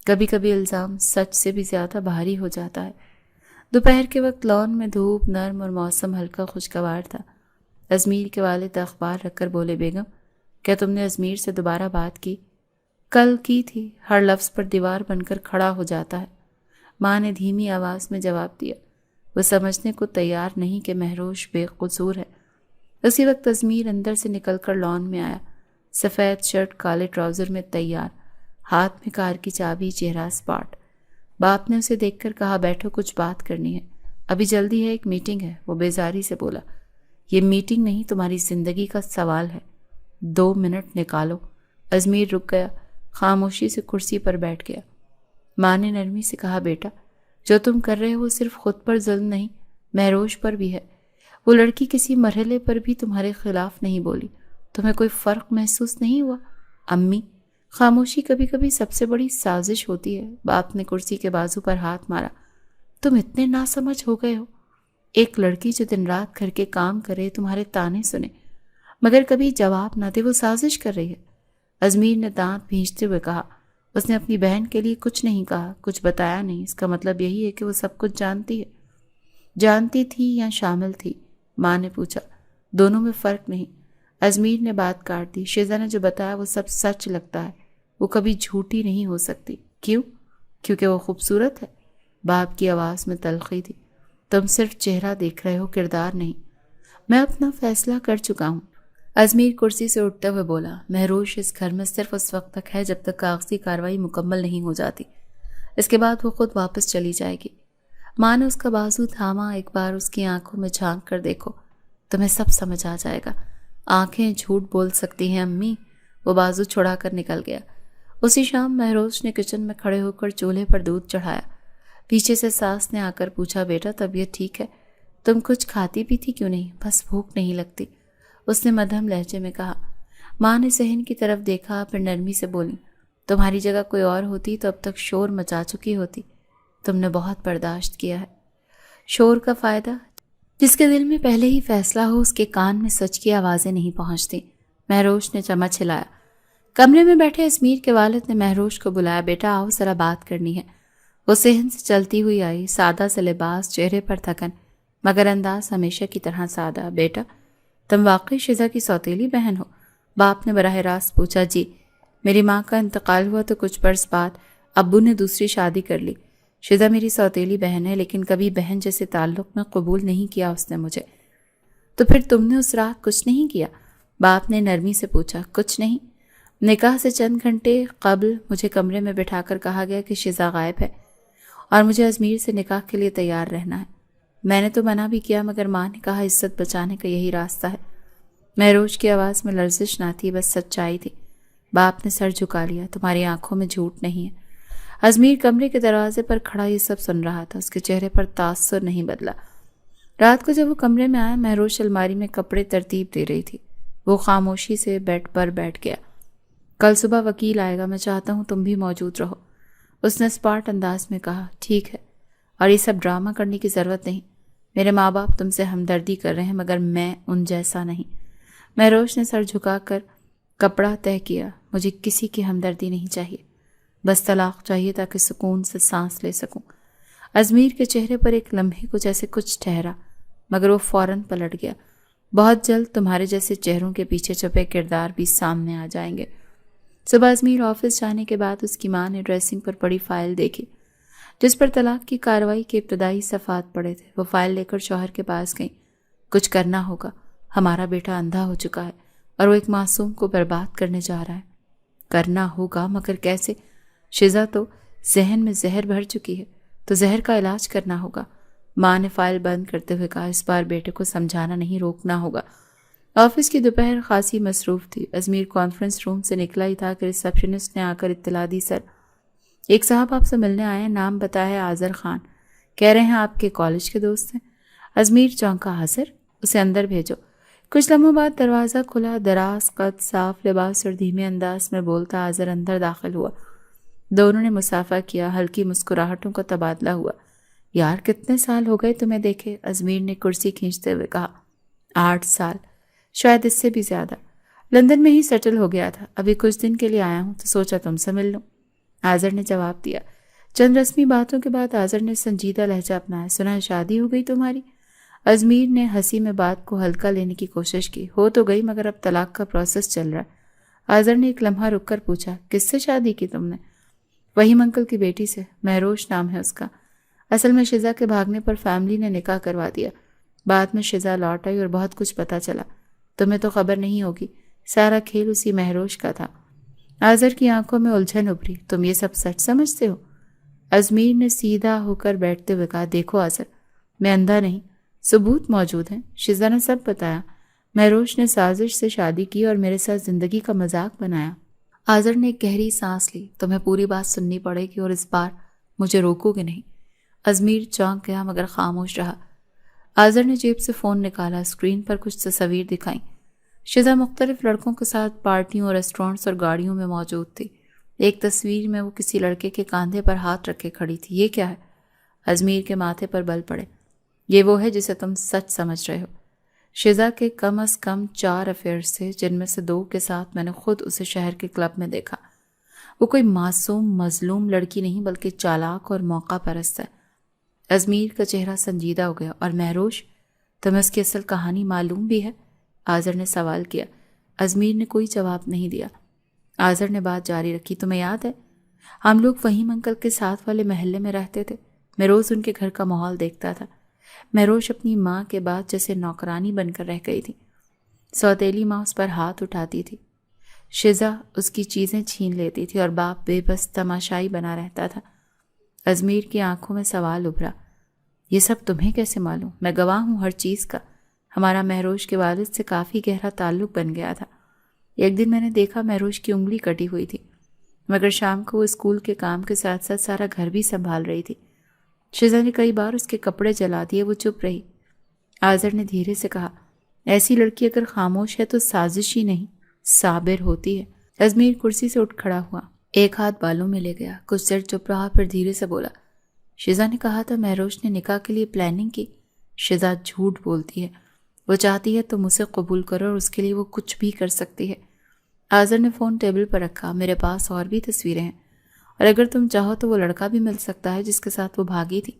کبھی کبھی الزام سچ سے بھی زیادہ بھاری ہو جاتا ہے۔ دوپہر کے وقت لان میں دھوپ نرم اور موسم ہلکا خوشگوار تھا۔ ازمیر کے والد اخبار رکھ کر بولے، بیگم، کیا تم نے ازمیر سے دوبارہ بات کی؟ کل کی تھی، ہر لفظ پر دیوار بن کر کھڑا ہو جاتا ہے۔ ماں نے دھیمی آواز میں جواب دیا۔ وہ سمجھنے کو تیار نہیں کہ مہروش بے قصور ہے۔ اسی وقت ازمیر اندر سے نکل کر لان میں آیا، سفید شرٹ کالے ٹراؤزر میں تیار، ہاتھ میں کار کی چابی، چہرہ اسپاٹ۔ باپ نے اسے دیکھ کر کہا، بیٹھو، کچھ بات کرنی ہے۔ ابھی جلدی ہے، ایک میٹنگ ہے۔ وہ بیزاری سے بولا، یہ میٹنگ نہیں، تمہاری زندگی کا سوال ہے، 2 منٹ نکالو۔ ازمیر رک گیا، خاموشی سے کرسی پر بیٹھ گیا۔ ماں نے نرمی سے کہا، بیٹا، جو تم کر رہے ہو صرف خود پر ظلم نہیں، مہروش پر بھی ہے۔ وہ لڑکی کسی مرحلے پر بھی تمہارے خلاف نہیں بولی، تمہیں کوئی فرق محسوس نہیں ہوا؟ امی، خاموشی کبھی کبھی سب سے بڑی سازش ہوتی ہے۔ باپ نے کرسی کے بازو پر ہاتھ مارا، تم اتنے ناسمجھ ہو گئے ہو۔ ایک لڑکی جو دن رات گھر کے کام کرے، تمہارے تانے سنے، مگر کبھی جواب نہ دے، وہ سازش کر رہی ہے۔ ازمیر نے دانت بھینچتے ہوئے کہا، اس نے اپنی بہن کے لیے کچھ نہیں کہا، کچھ بتایا نہیں، اس کا مطلب یہی ہے کہ وہ سب کچھ جانتی ہے۔ جانتی تھی یا شامل تھی؟ ماں نے پوچھا۔ دونوں میں فرق نہیں۔ ازمیر نے بات کاٹ دی۔ شیزا نے جو بتایا وہ سب سچ لگتا ہے، وہ کبھی جھوٹی نہیں ہو سکتی۔ کیوں؟ کیونکہ وہ خوبصورت ہے۔ باپ کی آواز میں تلخی تھی۔ تم صرف چہرہ دیکھ رہے ہو، کردار نہیں۔ میں اپنا فیصلہ کر چکا ہوں۔ ازمیر کرسی سے اٹھتے ہوئے بولا، مہروش اس گھر میں صرف اس وقت تک ہے جب تک کاغذی کارروائی مکمل نہیں ہو جاتی، اس کے بعد وہ خود واپس چلی جائے گی۔ ماں نے اس کا بازو تھاما، ایک بار اس کی آنکھوں میں جھانک کر دیکھو، تمہیں سب سمجھ آ جائے گا۔ آنکھیں جھوٹ بول سکتی ہیں امی۔ وہ بازو چھڑا کر نکل گیا۔ اسی شام مہروش نے کچن میں کھڑے ہو کر چولہے پر دودھ چڑھایا۔ پیچھے سے ساس نے آ کر پوچھا، بیٹا طبیعت ٹھیک ہے؟ تم کچھ کھاتی پیتی کیوں نہیں؟ بس بھوک نہیں لگتی، اس نے مدھم لہجے میں کہا۔ ماں نے صحن کی طرف دیکھا، پھر نرمی سے بولی، تمہاری جگہ کوئی اور ہوتی تو اب تک شور مچا چکی ہوتی۔ تم نے بہت برداشت کیا ہے۔ شور کا فائدہ؟ جس کے دل میں پہلے ہی فیصلہ ہو اس کے کان میں سچ کی آوازیں نہیں پہنچتی۔ مہروش نے چمچ ہلایا۔ کمرے میں بیٹھے ازمیر کے والد نے مہروش کو بلایا، بیٹا آؤ، ذرا بات کرنی ہے۔ وہ صحن سے چلتی ہوئی آئی، سادہ سے لباس، چہرے پر تھکن، مگر انداز ہمیشہ کی طرح سادہ۔ بیٹا، تم واقعی شیزا کی سوتیلی بہن ہو؟ باپ نے براہ راست پوچھا۔ جی، میری ماں کا انتقال ہوا تو کچھ برس بعد ابو نے دوسری شادی کر لی۔ شیزا میری سوتیلی بہن ہے، لیکن کبھی بہن جیسے تعلق میں قبول نہیں کیا اس نے مجھے۔ تو پھر تم نے اس رات کچھ نہیں کیا؟ باپ نے نرمی سے پوچھا۔ کچھ نہیں۔ نکاح سے چند گھنٹے قبل مجھے کمرے میں بٹھا کر کہا گیا کہ شزا غائب ہے اور مجھے ازمیر سے نکاح کے لیے تیار رہنا ہے۔ میں نے تو منع بھی کیا، مگر ماں نے کہا عزت بچانے کا یہی راستہ ہے۔ مہروش کی آواز میں لرزش نہ تھی، بس سچائی تھی۔ باپ نے سر جھکا لیا۔ تمہاری آنکھوں میں جھوٹ نہیں ہے۔ ازمیر کمرے کے دروازے پر کھڑا یہ سب سن رہا تھا۔ اس کے چہرے پر تاثر نہیں بدلا۔ رات کو جب وہ کمرے میں آیا، مہروش الماری میں کپڑے ترتیب دے رہی تھی۔ وہ خاموشی سے بیڈ پر بیٹھ گیا۔ کل صبح وکیل آئے گا، میں چاہتا ہوں تم بھی موجود رہو، اس نے اسپاٹ انداز میں کہا۔ ٹھیک ہے، اور یہ سب ڈرامہ کرنے کی ضرورت نہیں۔ میرے ماں باپ تم سے ہمدردی کر رہے ہیں، مگر میں ان جیسا نہیں۔ مہروش نے سر جھکا کر کپڑا طے کیا۔ مجھے کسی کی ہمدردی نہیں چاہیے، بس طلاق چاہیے تاکہ سکون سے سانس لے سکوں۔ ازمیر کے چہرے پر ایک لمحے کو جیسے کچھ ٹھہرا، مگر وہ فوراً پلٹ گیا۔ بہت جلد تمہارے جیسے چہروں کے پیچھے چھپے کردار بھی سامنے آ جائیں گے۔ صبح ازمیر آفس جانے کے بعد اس کی ماں نے ڈریسنگ پر پڑی فائل دیکھی جس پر طلاق کی کارروائی کے ابتدائی صفحات پڑے تھے۔ وہ فائل لے کر شوہر کے پاس گئیں۔ کچھ کرنا ہوگا، ہمارا بیٹا اندھا ہو چکا ہے اور وہ ایک معصوم کو برباد کرنے جا رہا ہے۔ کرنا ہوگا، مگر کیسے؟ شزا تو ذہن میں زہر بھر چکی ہے، تو زہر کا علاج کرنا ہوگا۔ ماں نے فائل بند کرتے ہوئے کہا، اس بار بیٹے کو سمجھانا نہیں، روکنا ہوگا۔ آفس کی دوپہر خاصی مصروف تھی۔ ازمیر کانفرنس روم سے نکلا ہی تھا کہ ریسپشنسٹ نے آ کر اطلاع دی، سر ایک صاحب آپ سے ملنے آئے ہیں، نام بتایا ہے آذر خان، کہہ رہے ہیں آپ کے کالج کے دوست ہیں۔ ازمیر چونکا، آذر؟ اسے اندر بھیجو۔ کچھ لمحوں بعد دروازہ کھلا۔ دراز قد، صاف لباس اور دھیمے انداز میں بولتا آذر اندر داخل ہوا۔ دونوں نے مصافحہ کیا، ہلکی مسکراہٹوں کا تبادلہ ہوا۔ یار کتنے سال ہو گئے تمہیں دیکھے؟ ازمیر نے کرسی کھینچتے ہوئے کہا۔ 8 سال، شاید اس سے بھی زیادہ۔ لندن میں ہی سیٹل ہو گیا تھا، ابھی کچھ دن کے لیے آیا ہوں تو سوچا تم سے مل لوں، آذر نے جواب دیا۔ چند رسمی باتوں کے بعد آذر نے سنجیدہ لہجہ اپنایا، سنا ہے شادی ہو گئی تمہاری؟ ازمیر نے ہنسی میں بات کو ہلکا لینے کی کوشش کی۔ ہو تو گئی، مگر اب طلاق کا پروسیس چل رہا ہے۔ آذر نے ایک لمحہ رک کر پوچھا، کس سے شادی کی تم نے؟ وحیم انکل کی بیٹی سے، مہروش نام ہے اس کا۔ اصل میں شزا کے بھاگنے پر فیملی نے نکاح کروا دیا، بعد میں شزا لوٹ آئی اور بہت کچھ پتہ چلا۔ تمہیں تو خبر نہیں ہوگی، سارا کھیل اسی مہروش کا تھا۔ آذر کی آنکھوں میں الجھن ابھری۔ تم یہ سب سچ سمجھتے ہو؟ ازمیر نے سیدھا ہو کر بیٹھتے ہوئے کہا، دیکھو آذر، میں اندھا نہیں، ثبوت موجود ہیں۔ شزا نے سب بتایا۔ مہروش نے سازش سے شادی کی اور میرے ساتھ زندگی کا مذاق بنایا۔ آذر نے ایک گہری سانس لی۔ تمہیں پوری بات سننی پڑے گی اور اس بار مجھے روکو گے نہیں۔ ازمیر چونک گیا مگر خاموش رہا۔ آذر نے جیب سے فون نکالا، اسکرین پر کچھ تصاویر دکھائیں۔ شزا مختلف لڑکوں کے ساتھ پارٹیوں، ریسٹورنٹس اور گاڑیوں میں موجود تھی۔ ایک تصویر میں وہ کسی لڑکے کے کاندھے پر ہاتھ رکھے کھڑی تھی۔ یہ کیا ہے؟ ازمیر کے ماتھے پر بل پڑے۔ یہ وہ ہے جسے تم سچ سمجھ رہے ہو۔ شزا کے کم از کم 4 افیئرز تھے، جن میں سے 2 کے ساتھ میں نے خود اسے شہر کے کلب میں دیکھا۔ وہ کوئی معصوم مظلوم لڑکی نہیں، بلکہ چالاک اور موقع پرست ہے۔ ازمیر کا چہرہ سنجیدہ ہو گیا۔ اور مہروش، تمہیں اس کی اصل کہانی معلوم بھی ہے؟ آذر نے سوال کیا۔ ازمیر نے کوئی جواب نہیں دیا۔ آذر نے بات جاری رکھی، تمہیں یاد ہے ہم لوگ وحیم انکل کے ساتھ والے محلے میں رہتے تھے؟ میں روز ان کے گھر کا ماحول دیکھتا تھا۔ مہروش اپنی ماں کے بعد جیسے نوکرانی بن کر رہ گئی تھی۔ سوتیلی ماں اس پر ہاتھ اٹھاتی تھی، شزا اس کی چیزیں چھین لیتی تھی اور باپ بے بس تماشائی بنا رہتا تھا۔ ازمیر کی آنکھوں میں سوال ابھرا، یہ سب تمہیں کیسے معلوم؟ میں گواہ ہوں ہر چیز کا۔ ہمارا مہروش کے والد سے کافی گہرا تعلق بن گیا تھا۔ ایک دن میں نے دیکھا مہروش کی انگلی کٹی ہوئی تھی، مگر شام کو وہ اسکول کے کام کے ساتھ ساتھ سارا گھر بھی سنبھال رہی تھی۔ شزا نے کئی بار اس کے کپڑے جلا دیے، وہ چپ رہی۔ آذر نے دھیرے سے کہا، ایسی لڑکی اگر خاموش ہے تو سازش ہی نہیں، صابر ہوتی ہے۔ ازمیر کرسی سے اٹھ کھڑا ہوا، ایک ہاتھ بالوں میں لے گیا، کچھ دیر چپ رہا، پھر دھیرے سے بولا، شزا نے کہا تھا مہروش نے نکاح کے لیے پلاننگ کی۔ شزا جھوٹ بولتی ہے، وہ چاہتی ہے تم اسے قبول کرو اور اس کے لیے وہ کچھ بھی کر سکتی ہے۔ آذر نے فون ٹیبل پر رکھا، میرے پاس اور بھی تصویریں ہیں، اور اگر تم چاہو تو وہ لڑکا بھی مل سکتا ہے جس کے ساتھ وہ بھاگی تھی۔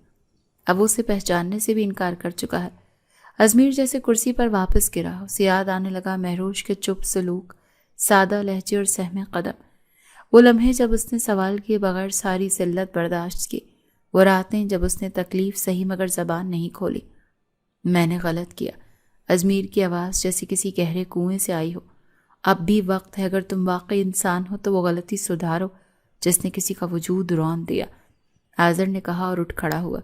اب وہ اسے پہچاننے سے بھی انکار کر چکا ہے۔ ازمیر جیسے کرسی پر واپس گرا، اسے یاد آنے لگا مہروش کے چپ سلوک، سادہ لہجے اور سہم قدم۔ وہ لمحے جب اس نے سوال کیے بغیر ساری ذلت برداشت کی، وہ راتیں جب اس نے تکلیف سہی مگر زبان نہیں کھولی۔ میں نے غلط کیا، ازمیر کی آواز جیسے کسی گہرے کنویں سے آئی ہو، اب بھی وقت ہے، اگر تم واقعی انسان ہو تو وہ غلطی سدھارو جس نے کسی کا وجود رون دیا۔ آذر نے کہا اور اٹھ کھڑا ہوا۔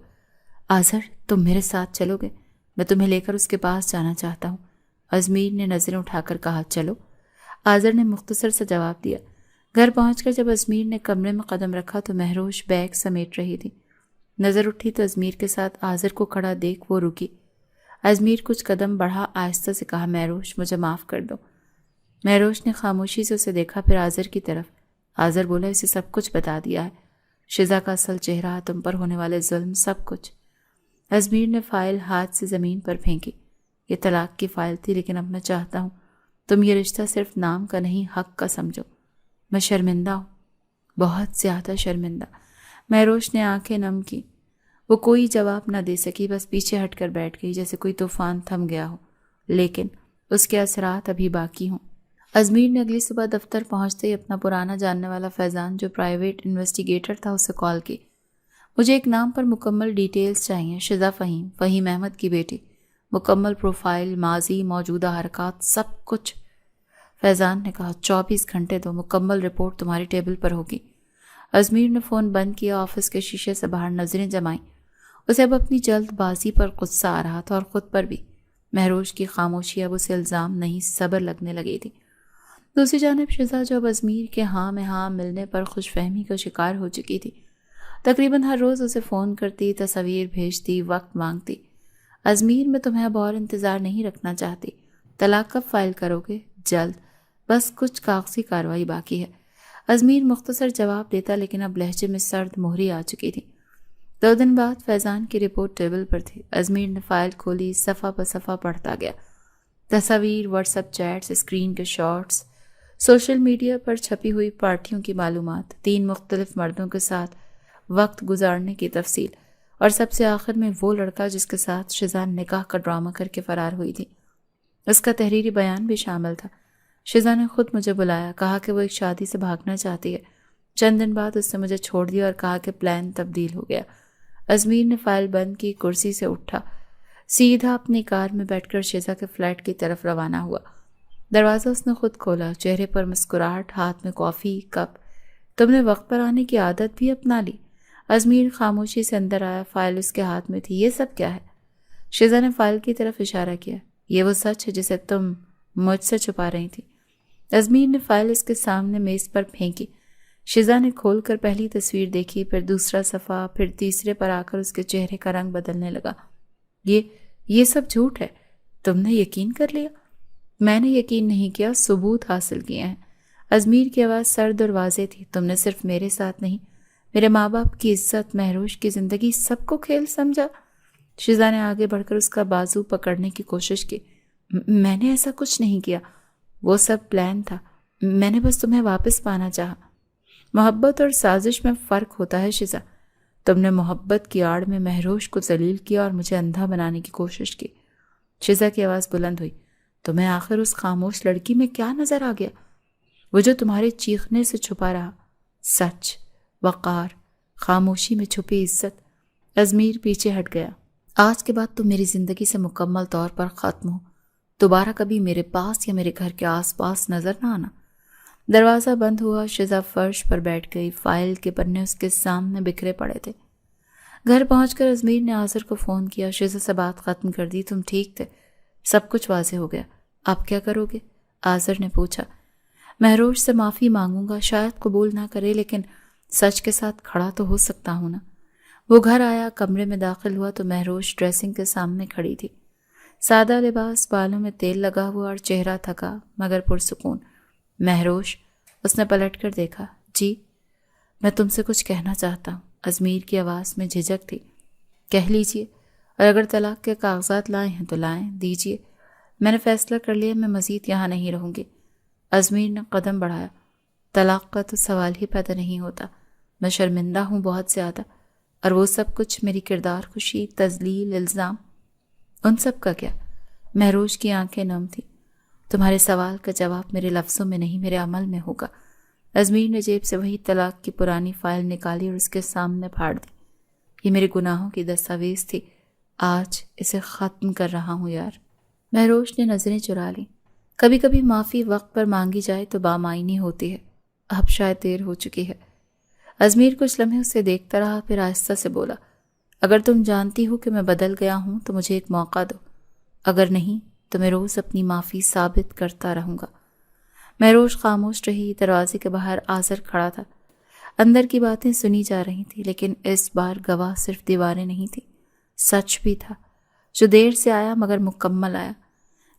آذر، تم میرے ساتھ چلو گے؟ میں تمہیں لے کر اس کے پاس جانا چاہتا ہوں۔ ازمیر نے نظریں اٹھا کر کہا، چلو۔ آذر نے مختصر سا جواب دیا۔ گھر پہنچ کر جب ازمیر نے کمرے میں قدم رکھا تو مہروش بیگ سمیٹ رہی تھی۔ نظر اٹھی تو ازمیر کے ساتھ آذر کو کھڑا دیکھ وہ رکی۔ ازمیر کچھ قدم بڑھا، آہستہ سے کہا، مہروش مجھے معاف کر دو۔ مہروش نے خاموشی سے اسے دیکھا، پھر آذر کی طرف۔ آذر بولا، اسے سب کچھ بتا دیا ہے، شزا کا اصل چہرہ، تم پر ہونے والے ظلم، سب کچھ۔ ازمیر نے فائل ہاتھ سے زمین پر پھینکی۔ یہ طلاق کی فائل تھی، لیکن اب میں چاہتا ہوں تم یہ رشتہ صرف نام کا نہیں حق کا سمجھو۔ میں شرمندہ ہوں، بہت زیادہ شرمندہ۔ مہروش نے آنکھیں نم کی۔ وہ کوئی جواب نہ دے سکی، بس پیچھے ہٹ کر بیٹھ گئی جیسے کوئی طوفان تھم گیا ہو، لیکن اس کے اثرات ابھی باقی ہوں۔ ازمیر نے اگلی صبح دفتر پہنچتے ہی اپنا پرانا جاننے والا فیضان جو پرائیویٹ انویسٹیگیٹر تھا اسے کال کی۔ مجھے ایک نام پر مکمل ڈیٹیلز چاہیے، شزا فہیم، فہیم احمد کی بیٹی، مکمل پروفائل، ماضی، موجودہ حرکات، سب کچھ۔ فیضان نے کہا، 24 گھنٹے دو، مکمل رپورٹ تمہاری ٹیبل پر ہوگی۔ ازمیر نے فون بند کیا، آفس کے شیشے سے باہر نظریں جمائیں۔ اسے اب اپنی جلد بازی پر غصہ آ رہا تھا اور خود پر بھی۔ مہروش کی خاموشی اب اسے الزام نہیں صبر لگنے لگی تھی۔ دوسری جانب شزا جو اب ازمیر کے ہاں میں ہاں ملنے پر خوش فہمی کا شکار ہو چکی تھی، تقریباً ہر روز اسے فون کرتی، تصاویر بھیجتی، وقت مانگتی۔ ازمیر، میں تمہیں اب اور انتظار نہیں رکھنا چاہتی۔ طلاق کب فائل کرو گے؟ جلد، بس کچھ کاغذی کارروائی باقی ہے۔ ازمیر مختصر جواب دیتا، لیکن اب لہجے میں سرد مہری آ چکی تھی۔ 2 دن بعد فیضان کی رپورٹ ٹیبل پر تھی۔ ازمیر نے فائل کھولی، صفحہ بہ صفحہ پڑھتا گیا۔ تصاویر، واٹس ایپ چیٹس، اسکرین کے شارٹس، سوشل میڈیا پر چھپی ہوئی پارٹیوں کی معلومات، 3 مختلف مردوں کے ساتھ وقت گزارنے کی تفصیل، اور سب سے آخر میں وہ لڑکا جس کے ساتھ شزا نکاح کا ڈرامہ کر کے فرار ہوئی تھی۔ اس کا تحریری بیان بھی شامل تھا۔ شزا نے خود مجھے بلایا، کہا کہ وہ ایک شادی سے بھاگنا چاہتی ہے۔ چند دن بعد اس نے مجھے چھوڑ دیا اور کہا کہ پلان تبدیل ہو گیا۔ ازمیر نے فائل بند کی، کرسی سے اٹھا، سیدھا اپنی کار میں بیٹھ کر شزا کے فلیٹ کی طرف روانہ ہوا۔ دروازہ اس نے خود کھولا، چہرے پر مسکراہٹ، ہاتھ میں کافی کپ۔ تم نے وقت پر آنے کی عادت بھی اپنا لی۔ ازمیر خاموشی سے اندر آیا، فائل اس کے ہاتھ میں تھی۔ یہ سب کیا ہے؟ شزا نے فائل کی طرف اشارہ کیا۔ یہ وہ سچ ہے جسے تم مجھ سے چھپا رہی تھی۔ ازمیر نے فائل اس کے سامنے میز پر پھینکی۔ شزا نے کھول کر پہلی تصویر دیکھی، پھر دوسرا صفحہ، پھر تیسرے پر آ کر اس کے چہرے کا رنگ بدلنے لگا۔ یہ سب جھوٹ ہے، تم نے یقین کر لیا؟ میں نے یقین نہیں کیا، ثبوت حاصل کیے ہیں۔ ازمیر کی آواز سرد اور واضح تھی۔ تم نے صرف میرے ساتھ نہیں، میرے ماں باپ کی عزت، مہروش کی زندگی، سب کو کھیل سمجھا۔ شزا نے آگے بڑھ کر اس کا بازو پکڑنے کی کوشش کی۔ میں نے ایسا کچھ نہیں کیا، وہ سب پلان تھا، میں نے بس تمہیں واپس پانا چاہا۔ محبت اور سازش میں فرق ہوتا ہے شزا۔ تم نے محبت کی آڑ میں مہروش کو ذلیل کیا اور مجھے اندھا بنانے کی کوشش کی۔ شزا کی آواز بلند ہوئی۔ تمہیں آخر اس خاموش لڑکی میں کیا نظر آ گیا؟ وہ جو تمہارے چیخنے سے چھپا رہا، سچ، وقار، خاموشی میں چھپی عزت۔ ازمیر پیچھے ہٹ گیا۔ آج کے بعد تم میری زندگی سے مکمل طور پر ختم ہو، دوبارہ کبھی میرے پاس یا میرے گھر کے آس پاس نظر نہ آنا۔ دروازہ بند ہوا، شزا فرش پر بیٹھ گئی، فائل کے پنے اس کے سامنے بکھرے پڑے تھے۔ گھر پہنچ کر ازمیر نے آذر کو فون کیا، شزا سے بات ختم کر دی۔ تم ٹھیک تھے، سب کچھ واضح ہو گیا، اب کیا کرو گے؟ آذر نے پوچھا۔ مہروش سے معافی مانگوں گا، شاید قبول نہ کرے، لیکن سچ کے ساتھ کھڑا تو ہو سکتا ہوں نا۔ وہ گھر آیا، کمرے میں داخل ہوا تو مہروش ڈریسنگ کے سامنے کھڑی تھی۔ سادہ لباس، بالوں میں تیل لگا ہوا اور چہرہ تھکا مگر پرسکون۔ مہروش، اس نے پلٹ کر دیکھا۔ جی، میں تم سے کچھ کہنا چاہتا ہوں۔ ازمیر کی آواز میں جھجک تھی۔ کہہ لیجئے، اور اگر طلاق کے کاغذات لائے ہیں تو لائیں، دیجئے۔ میں نے فیصلہ کر لیا، میں مزید یہاں نہیں رہوں گی۔ ازمیر نے قدم بڑھایا۔ طلاق کا تو سوال ہی پیدا نہیں ہوتا، میں شرمندہ ہوں بہت زیادہ، اور وہ سب کچھ، میری کردار خوشی، تذلیل، الزام، ان سب کا کیا؟ مہروش کی آنکھیں نم تھیں۔ تمہارے سوال کا جواب میرے لفظوں میں نہیں، میرے عمل میں ہوگا۔ ازمیر نے جیب سے وہی طلاق کی پرانی فائل نکالی اور اس کے سامنے پھاڑ دی۔ یہ میرے گناہوں کی دستاویز تھی، آج اسے ختم کر رہا ہوں یار۔ مہروش نے نظریں چرا لیں۔ کبھی کبھی معافی وقت پر مانگی جائے تو بامعنی ہوتی ہے۔ اب شاید دیر ہو چکی ہے۔ ازمیر کچھ لمحے اسے دیکھتا رہا، پھر آہستہ سے بولا، اگر تم جانتی ہو کہ میں بدل گیا ہوں تو مجھے ایک موقع دو، اگر نہیں تو میں روز اپنی معافی ثابت کرتا رہوں گا۔ مہروش خاموش رہی۔ دروازے کے باہر آذر کھڑا تھا۔ اندر کی باتیں سنی جا رہی تھیں، لیکن اس بار گواہ صرف دیواریں نہیں تھیں، سچ بھی تھا جو دیر سے آیا مگر مکمل آیا۔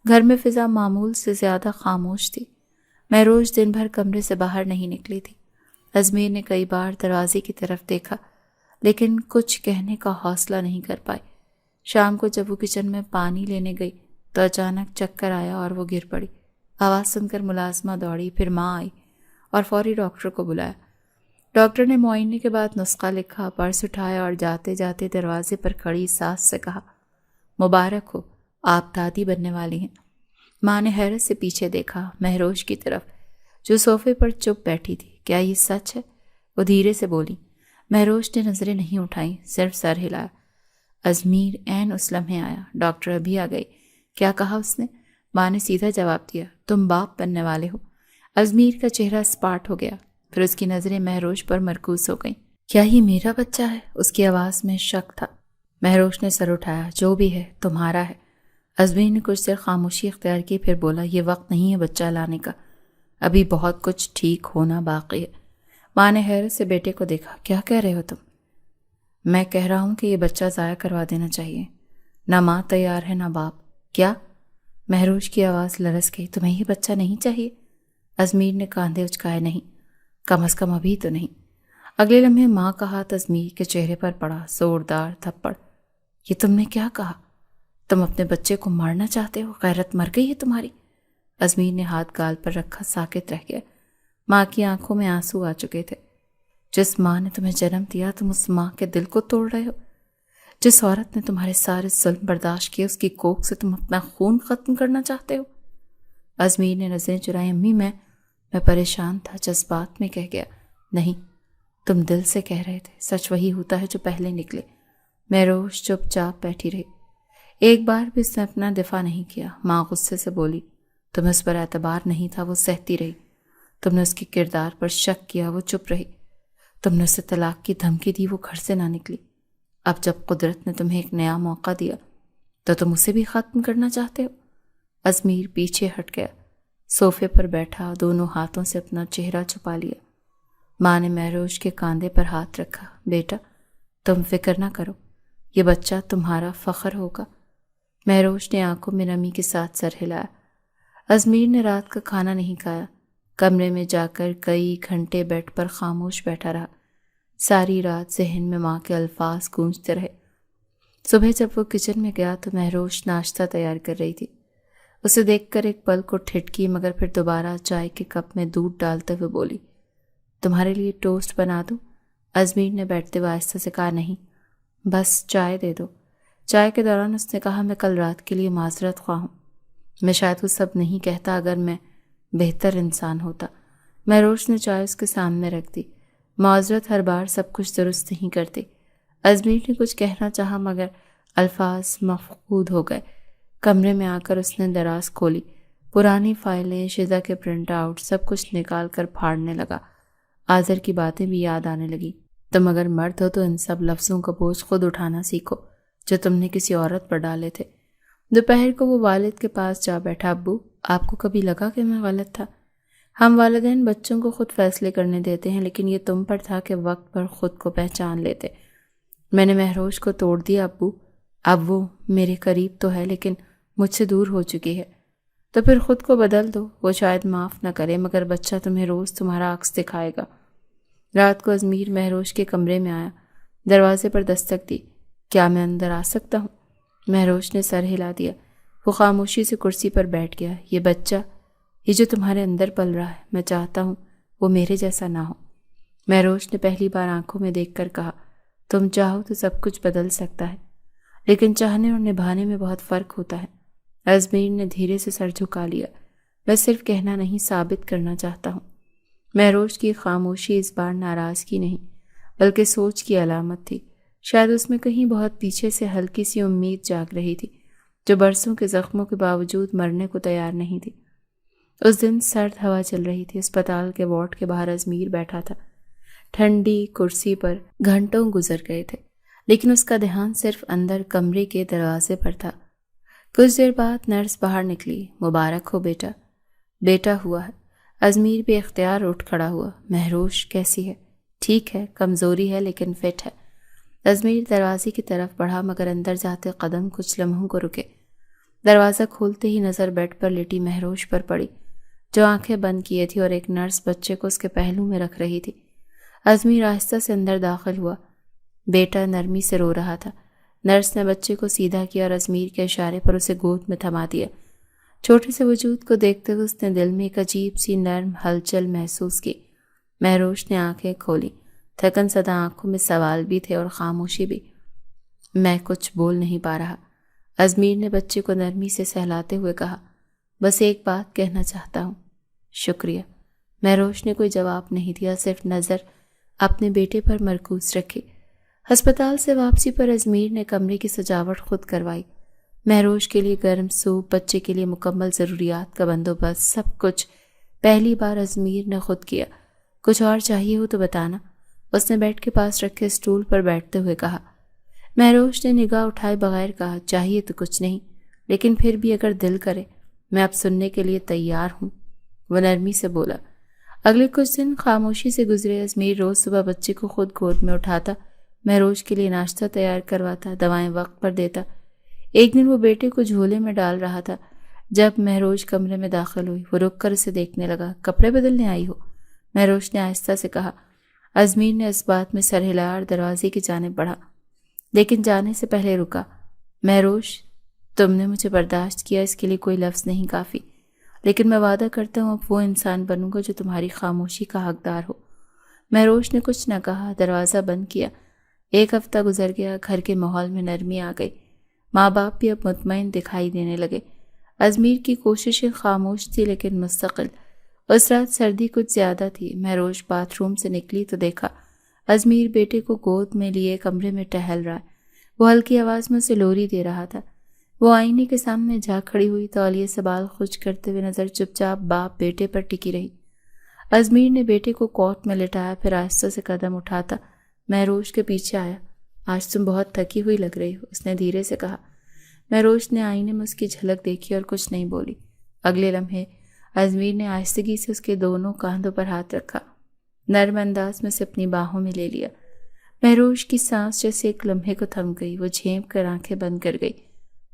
گھر میں فضا معمول سے زیادہ خاموش تھی۔ مہروش دن بھر کمرے سے باہر نہیں نکلی تھی۔ ازمیر نے کئی بار دروازے کی طرف دیکھا، لیکن کچھ کہنے کا حوصلہ نہیں کر پائی۔ شام کو جب وہ کچن میں پانی لینے گئی تو اچانک چکر آیا اور وہ گر پڑی۔ آواز سن کر ملازمہ دوڑی، پھر ماں آئی اور فوری ڈاکٹر کو بلایا۔ ڈاکٹر نے معائنے کے بعد نسخہ لکھا، پرس اٹھایا اور جاتے جاتے دروازے پر کھڑی ساس سے کہا، مبارک ہو، آپ دادی بننے والی ہیں۔ ماں نے حیرت سے پیچھے دیکھا، مہروش کی طرف جو صوفے پر چپ بیٹھی تھی۔ کیا یہ سچ ہے؟ وہ دھیرے سے بولی۔ مہروش نے نظریں نہیں اٹھائیں، صرف سر ہلایا۔ ازمیر عین اس لمحے آیا۔ ڈاکٹر ابھی آ گئی۔ کیا کہا اس نے؟ ماں نے سیدھا جواب دیا، تم باپ بننے والے ہو۔ ازمیر کا چہرہ اسپاٹ ہو گیا، پھر اس کی نظریں مہروش پر مرکوز ہو گئیں۔ کیا یہ میرا بچہ ہے؟ اس کی آواز میں شک تھا۔ مہروش نے سر اٹھایا، جو بھی ہے تمہارا ہے۔ ازمیر نے کچھ دیر خاموشی اختیار کی، پھر بولا، یہ وقت نہیں ہے بچہ لانے کا، ابھی بہت کچھ ٹھیک ہونا باقی ہے۔ ماں نے حیرت سے بیٹے کو دیکھا، کیا کہہ رہے ہو تم؟ میں کہہ رہا ہوں کہ یہ بچہ ضائع کروا دینا چاہیے، نہ ماں تیار ہے نہ باپ۔ کیا؟ مہروش کی آواز لرز گئی، تمہیں یہ بچہ نہیں چاہیے؟ ازمیر نے کاندھے اچکائے، نہیں، کم از کم ابھی تو نہیں۔ اگلے لمحے ماں کا ہاتھ ازمیر کے چہرے پر پڑا، زوردار تھپڑ۔ یہ تم نے کیا کہا؟ تم اپنے بچے کو مارنا چاہتے ہو؟ غیرت مر گئی ہے تمہاری؟ ازمیر نے ہاتھ گال پر رکھا، ساکت رہ گیا۔ ماں کی آنکھوں میں آنسو آ چکے تھے۔ جس ماں نے تمہیں جنم دیا تم اس ماں کے دل کو توڑ رہے ہو؟ جس عورت نے تمہارے سارے ظلم برداشت کیے اس کی کوکھ سے تم اپنا خون ختم کرنا چاہتے ہو؟ ازمیر نے نظریں چرائی۔ امی میں پریشان تھا، جذبات میں کہہ گیا، نہیں، تم دل سے کہہ رہے تھے، سچ وہی ہوتا ہے جو پہلے نکلے۔ مہروش چپ چاپ بیٹھی رہی۔ ایک بار بھی اس نے اپنا دفاع نہیں کیا۔ ماں غصے سے بولی، تمہیں اس پر اعتبار نہیں تھا، وہ سہتی رہی۔ تم نے اس کے کردار پر شک کیا، وہ چپ رہی۔ تم نے اسے طلاق کی دھمکی دی، وہ گھر سے نہ نکلی۔ اب جب قدرت نے تمہیں ایک نیا موقع دیا تو تم اسے بھی ختم کرنا چاہتے ہو؟ ازمیر پیچھے ہٹ گیا، صوفے پر بیٹھا، دونوں ہاتھوں سے اپنا چہرہ چھپا لیا۔ ماں نے مہروش کے کاندھے پر ہاتھ رکھا، بیٹا تم فکر نہ کرو، یہ بچہ تمہارا فخر ہوگا۔ مہروش نے آنکھوں میں نمی کے ساتھ سر ہلایا۔ ازمیر نے رات کا کھانا نہیں کھایا، کمرے میں جا کر کئی گھنٹے بیڈ پر خاموش بیٹھا رہا۔ ساری رات ذہن میں ماں کے الفاظ گونجتے رہے۔ صبح جب وہ کچن میں گیا تو مہروش ناشتہ تیار کر رہی تھی۔ اسے دیکھ کر ایک پل کو ٹھٹکی، مگر پھر دوبارہ چائے کے کپ میں دودھ ڈالتے ہوئے بولی، تمہارے لیے ٹوسٹ بنا دوں؟ ازمیر نے بیٹھتے ہوئے آہستہ سے کہا، نہیں، بس چائے دے دو۔ چائے کے دوران اس نے کہا، میں کل رات کے لیے معذرت خواہ ہوں، میں شاید وہ سب نہیں کہتا اگر میں بہتر انسان ہوتا۔ مہروش نے چائے اس کے سامنے رکھ دی۔ معذرت ہر بار سب کچھ درست نہیں کرتی۔ ازمیر نے کچھ کہنا چاہا مگر الفاظ مفقود ہو گئے۔ کمرے میں آ کر اس نے دراز کھولی، پرانی فائلیں، شزا کے پرنٹ آؤٹ، سب کچھ نکال کر پھاڑنے لگا۔ آذر کی باتیں بھی یاد آنے لگی۔ تم اگر مرد ہو تو ان سب لفظوں کا بوجھ خود اٹھانا سیکھو جو تم نے کسی عورت پر ڈالے تھے۔ دوپہر کو وہ والد کے پاس جا بیٹھا، ابو آپ کو کبھی لگا کہ میں غلط تھا؟ ہم والدین بچوں کو خود فیصلے کرنے دیتے ہیں، لیکن یہ تم پر تھا کہ وقت پر خود کو پہچان لیتے۔ میں نے مہروش کو توڑ دیا ابو، اب وہ میرے قریب تو ہے لیکن مجھ سے دور ہو چکی ہے۔ تو پھر خود کو بدل دو، وہ شاید معاف نہ کرے مگر بچہ تمہیں روز تمہارا عکس دکھائے گا۔ رات کو ازمیر مہروش کے کمرے میں آیا، دروازے پر دستک دی۔ کیا میں اندر آ سکتا ہوں؟ مہروش نے سر ہلا دیا۔ وہ خاموشی سے کرسی پر بیٹھ گیا۔ یہ بچہ، یہ جو تمہارے اندر پل رہا ہے، میں چاہتا ہوں وہ میرے جیسا نہ ہو۔ مہروش نے پہلی بار آنکھوں میں دیکھ کر کہا، تم چاہو تو سب کچھ بدل سکتا ہے، لیکن چاہنے اور نبھانے میں بہت فرق ہوتا ہے۔ ازمیر نے دھیرے سے سر جھکا لیا۔ میں صرف کہنا نہیں، ثابت کرنا چاہتا ہوں۔ مہروش کی خاموشی اس بار ناراضگی نہیں بلکہ سوچ کی علامت تھی۔ شاید اس میں کہیں بہت پیچھے سے ہلکی سی امید جاگ رہی تھی جو برسوں کے زخموں کے باوجود مرنے کو تیار نہیں تھی۔ اس دن سرد ہوا چل رہی تھی۔ اسپتال کے وارڈ کے باہر ازمیر بیٹھا تھا، ٹھنڈی کرسی پر۔ گھنٹوں گزر گئے تھے لیکن اس کا دھیان صرف اندر کمرے کے دروازے پر تھا۔ کچھ دیر بعد نرس باہر نکلی۔ مبارک ہو بیٹا۔ بیٹا ہوا ہے۔ ازمیر بے اختیار اٹھ کھڑا ہوا۔ مہروش کیسی ہے؟ ٹھیک ہے، کمزوری ہے لیکن فٹ ہے۔ ازمیر دروازے کی طرف بڑھا مگر اندر جاتے قدم کچھ لمحوں کو رکے۔ دروازہ کھولتے ہی نظر بیڈ پر لیٹی مہروش پر پڑی جو آنکھیں بند کیے تھی اور ایک نرس بچے کو اس کے پہلو میں رکھ رہی تھی۔ ازمیر آہستہ سے اندر داخل ہوا۔ بیٹا نرمی سے رو رہا تھا۔ نرس نے بچے کو سیدھا کیا اور ازمیر کے اشارے پر اسے گود میں تھما دیا۔ چھوٹے سے وجود کو دیکھتے ہوئے اس نے دل میں ایک عجیب سی نرم ہلچل محسوس کی۔ مہروش نے آنکھیں کھولی۔ تھکن زدہ آنکھوں میں سوال بھی تھے اور خاموشی بھی۔ میں کچھ بول نہیں پا رہا، ازمیر نے بچے کو نرمی سے سہلاتے ہوئے کہا۔ بس ایک بات کہنا چاہتا ہوں۔ شکریہ۔ مہروش نے کوئی جواب نہیں دیا، صرف نظر اپنے بیٹے پر مرکوز رکھی۔ ہسپتال سے واپسی پر ازمیر نے کمرے کی سجاوٹ خود کروائی۔ مہروش کے لیے گرم سوپ، بچے کے لیے مکمل ضروریات کا بندوبست، سب کچھ پہلی بار ازمیر نے خود کیا۔ کچھ اور چاہیے ہو تو بتانا، اس نے بیڈ کے پاس رکھے اسٹول پر بیٹھتے ہوئے کہا۔ مہروش نے نگاہ اٹھائے بغیر کہا، چاہیے تو کچھ نہیں، لیکن پھر بھی اگر دل کرے میں اب سننے کے لیے تیار ہوں، وہ نرمی سے بولا۔ اگلے کچھ دن خاموشی سے گزرے۔ ازمیر روز صبح بچے کو خود گود میں اٹھاتا، مہروش کے لیے ناشتہ تیار کرواتا، دوائیں وقت پر دیتا۔ ایک دن وہ بیٹے کو جھولے میں ڈال رہا تھا جب مہروش کمرے میں داخل ہوئی۔ وہ رک کر اسے دیکھنے لگا۔ کپڑے بدلنے آئی ہو؟ مہروش نے آہستہ سے کہا۔ ازمیر نے اس بات میں سر ہلایا اور دروازے کی جانب بڑھا، لیکن جانے سے پہلے رکا۔ مہروش، تم نے مجھے برداشت کیا، اس کے لیے کوئی لفظ نہیں کافی، لیکن میں وعدہ کرتا ہوں اب وہ انسان بنوں گا جو تمہاری خاموشی کا حقدار ہو۔ مہروش نے کچھ نہ کہا، دروازہ بند کیا۔ ایک ہفتہ گزر گیا۔ گھر کے ماحول میں نرمی آ گئی۔ ماں باپ بھی اب مطمئن دکھائی دینے لگے۔ ازمیر کی کوششیں خاموش تھی لیکن مستقل۔ اس رات سردی کچھ زیادہ تھی۔ مہروش باتھ روم سے نکلی تو دیکھا ازمیر بیٹے کو گود میں لیے کمرے میں ٹہل رہا ہے۔ وہ ہلکی آواز میں اسے لوری دے رہا تھا۔ وہ آئینے کے سامنے جا کھڑی ہوئی، تولیے سے بال خشک کرتے ہوئے نظر چپ چاپ باپ بیٹے پر ٹکی رہی۔ ازمیر نے بیٹے کو کوٹ میں لٹایا، پھر آہستہ سے قدم اٹھاتا مہروش کے پیچھے آیا۔ آج تم بہت تھکی ہوئی لگ رہی ہو، اس نے دھیرے سے کہا۔ مہروش نے آئینے میں اس کی جھلک دیکھی اور کچھ نہیں بولی۔ اگلے لمحے ازمیر نے آہستگی سے اس کے دونوں کاندھوں پر ہاتھ رکھا، نرم انداز میں اسے اپنی باہوں میں لے لیا۔ مہروش کی سانس جیسے ایک لمحے کو تھم گئی۔ وہ جھینپ کر آنکھیں بند کر گئی۔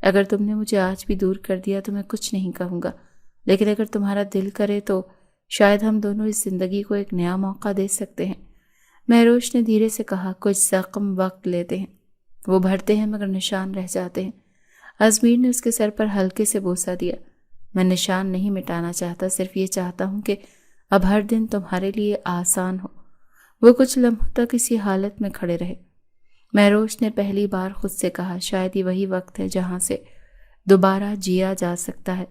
اگر تم نے مجھے آج بھی دور کر دیا تو میں کچھ نہیں کہوں گا، لیکن اگر تمہارا دل کرے تو شاید ہم دونوں اس زندگی کو ایک نیا موقع دے سکتے ہیں۔ مہروش نے دھیرے سے کہا، کچھ زخم وقت لیتے ہیں، وہ بھرتے ہیں مگر نشان رہ جاتے ہیں۔ ازمیر نے اس کے سر پر ہلکے سے بوسہ دیا۔ میں نشان نہیں مٹانا چاہتا، صرف یہ چاہتا ہوں کہ اب ہر دن تمہارے لیے آسان ہو۔ وہ کچھ لمحوں تک اسی حالت میں کھڑے رہے۔ مہروش نے پہلی بار خود سے کہا، شاید یہ وہی وقت ہے جہاں سے دوبارہ جیا جا سکتا ہے۔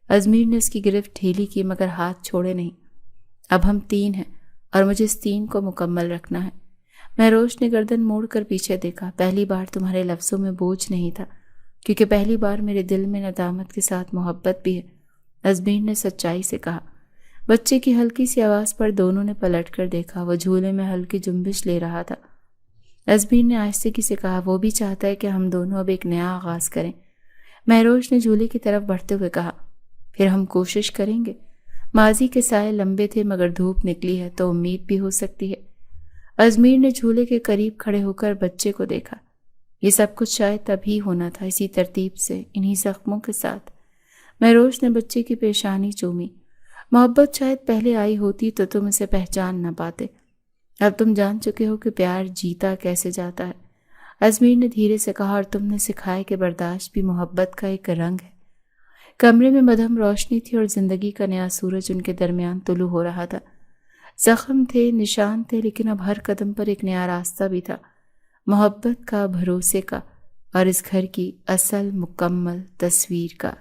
ازمیر نے اس کی گرفت ڈھیلی کی مگر ہاتھ چھوڑے نہیں۔ اب ہم 3 ہیں اور مجھے اس 3 کو مکمل رکھنا ہے۔ مہروش نے گردن موڑ کر پیچھے دیکھا۔ پہلی بار تمہارے لفظوں میں بوجھ نہیں تھا، کیونکہ پہلی بار میرے دل میں ندامت کے ساتھ محبت بھی ہے، ازمیر نے سچائی سے کہا۔ بچے کی ہلکی سی آواز پر دونوں نے پلٹ کر دیکھا۔ وہ جھولے میں ہلکی جنبش لے رہا تھا۔ ازمیر نے آہستگی سے کہا، وہ بھی چاہتا ہے کہ ہم دونوں اب ایک نیا آغاز کریں۔ مہروش نے جھولے کی طرف بڑھتے ہوئے کہا، پھر ہم کوشش کریں گے۔ ماضی کے سائے لمبے تھے مگر دھوپ نکلی ہے تو امید بھی ہو سکتی ہے۔ ازمیر نے جھولے کے قریب کھڑے ہو کر بچے کو دیکھا۔ یہ سب کچھ شاید تبھی ہونا تھا، اسی ترتیب سے، انہی زخموں کے ساتھ۔ مہروش نے بچے کی پیشانی چومی۔ محبت شاید پہلے آئی ہوتی تو تم اسے پہچان نہ پاتے، اب تم جان چکے ہو کہ پیار جیتا کیسے جاتا ہے۔ ازمیر نے دھیرے سے کہا، اور تم نے سکھایا کہ برداشت بھی محبت کا ایک رنگ ہے۔ کمرے میں مدھم روشنی تھی اور زندگی کا نیا سورج ان کے درمیان طلوع ہو رہا تھا۔ زخم تھے، نشان تھے، لیکن اب ہر قدم پر ایک نیا راستہ بھی تھا، محبت کا، بھروسے کا، اور اس گھر کی اصل مکمل تصویر کا۔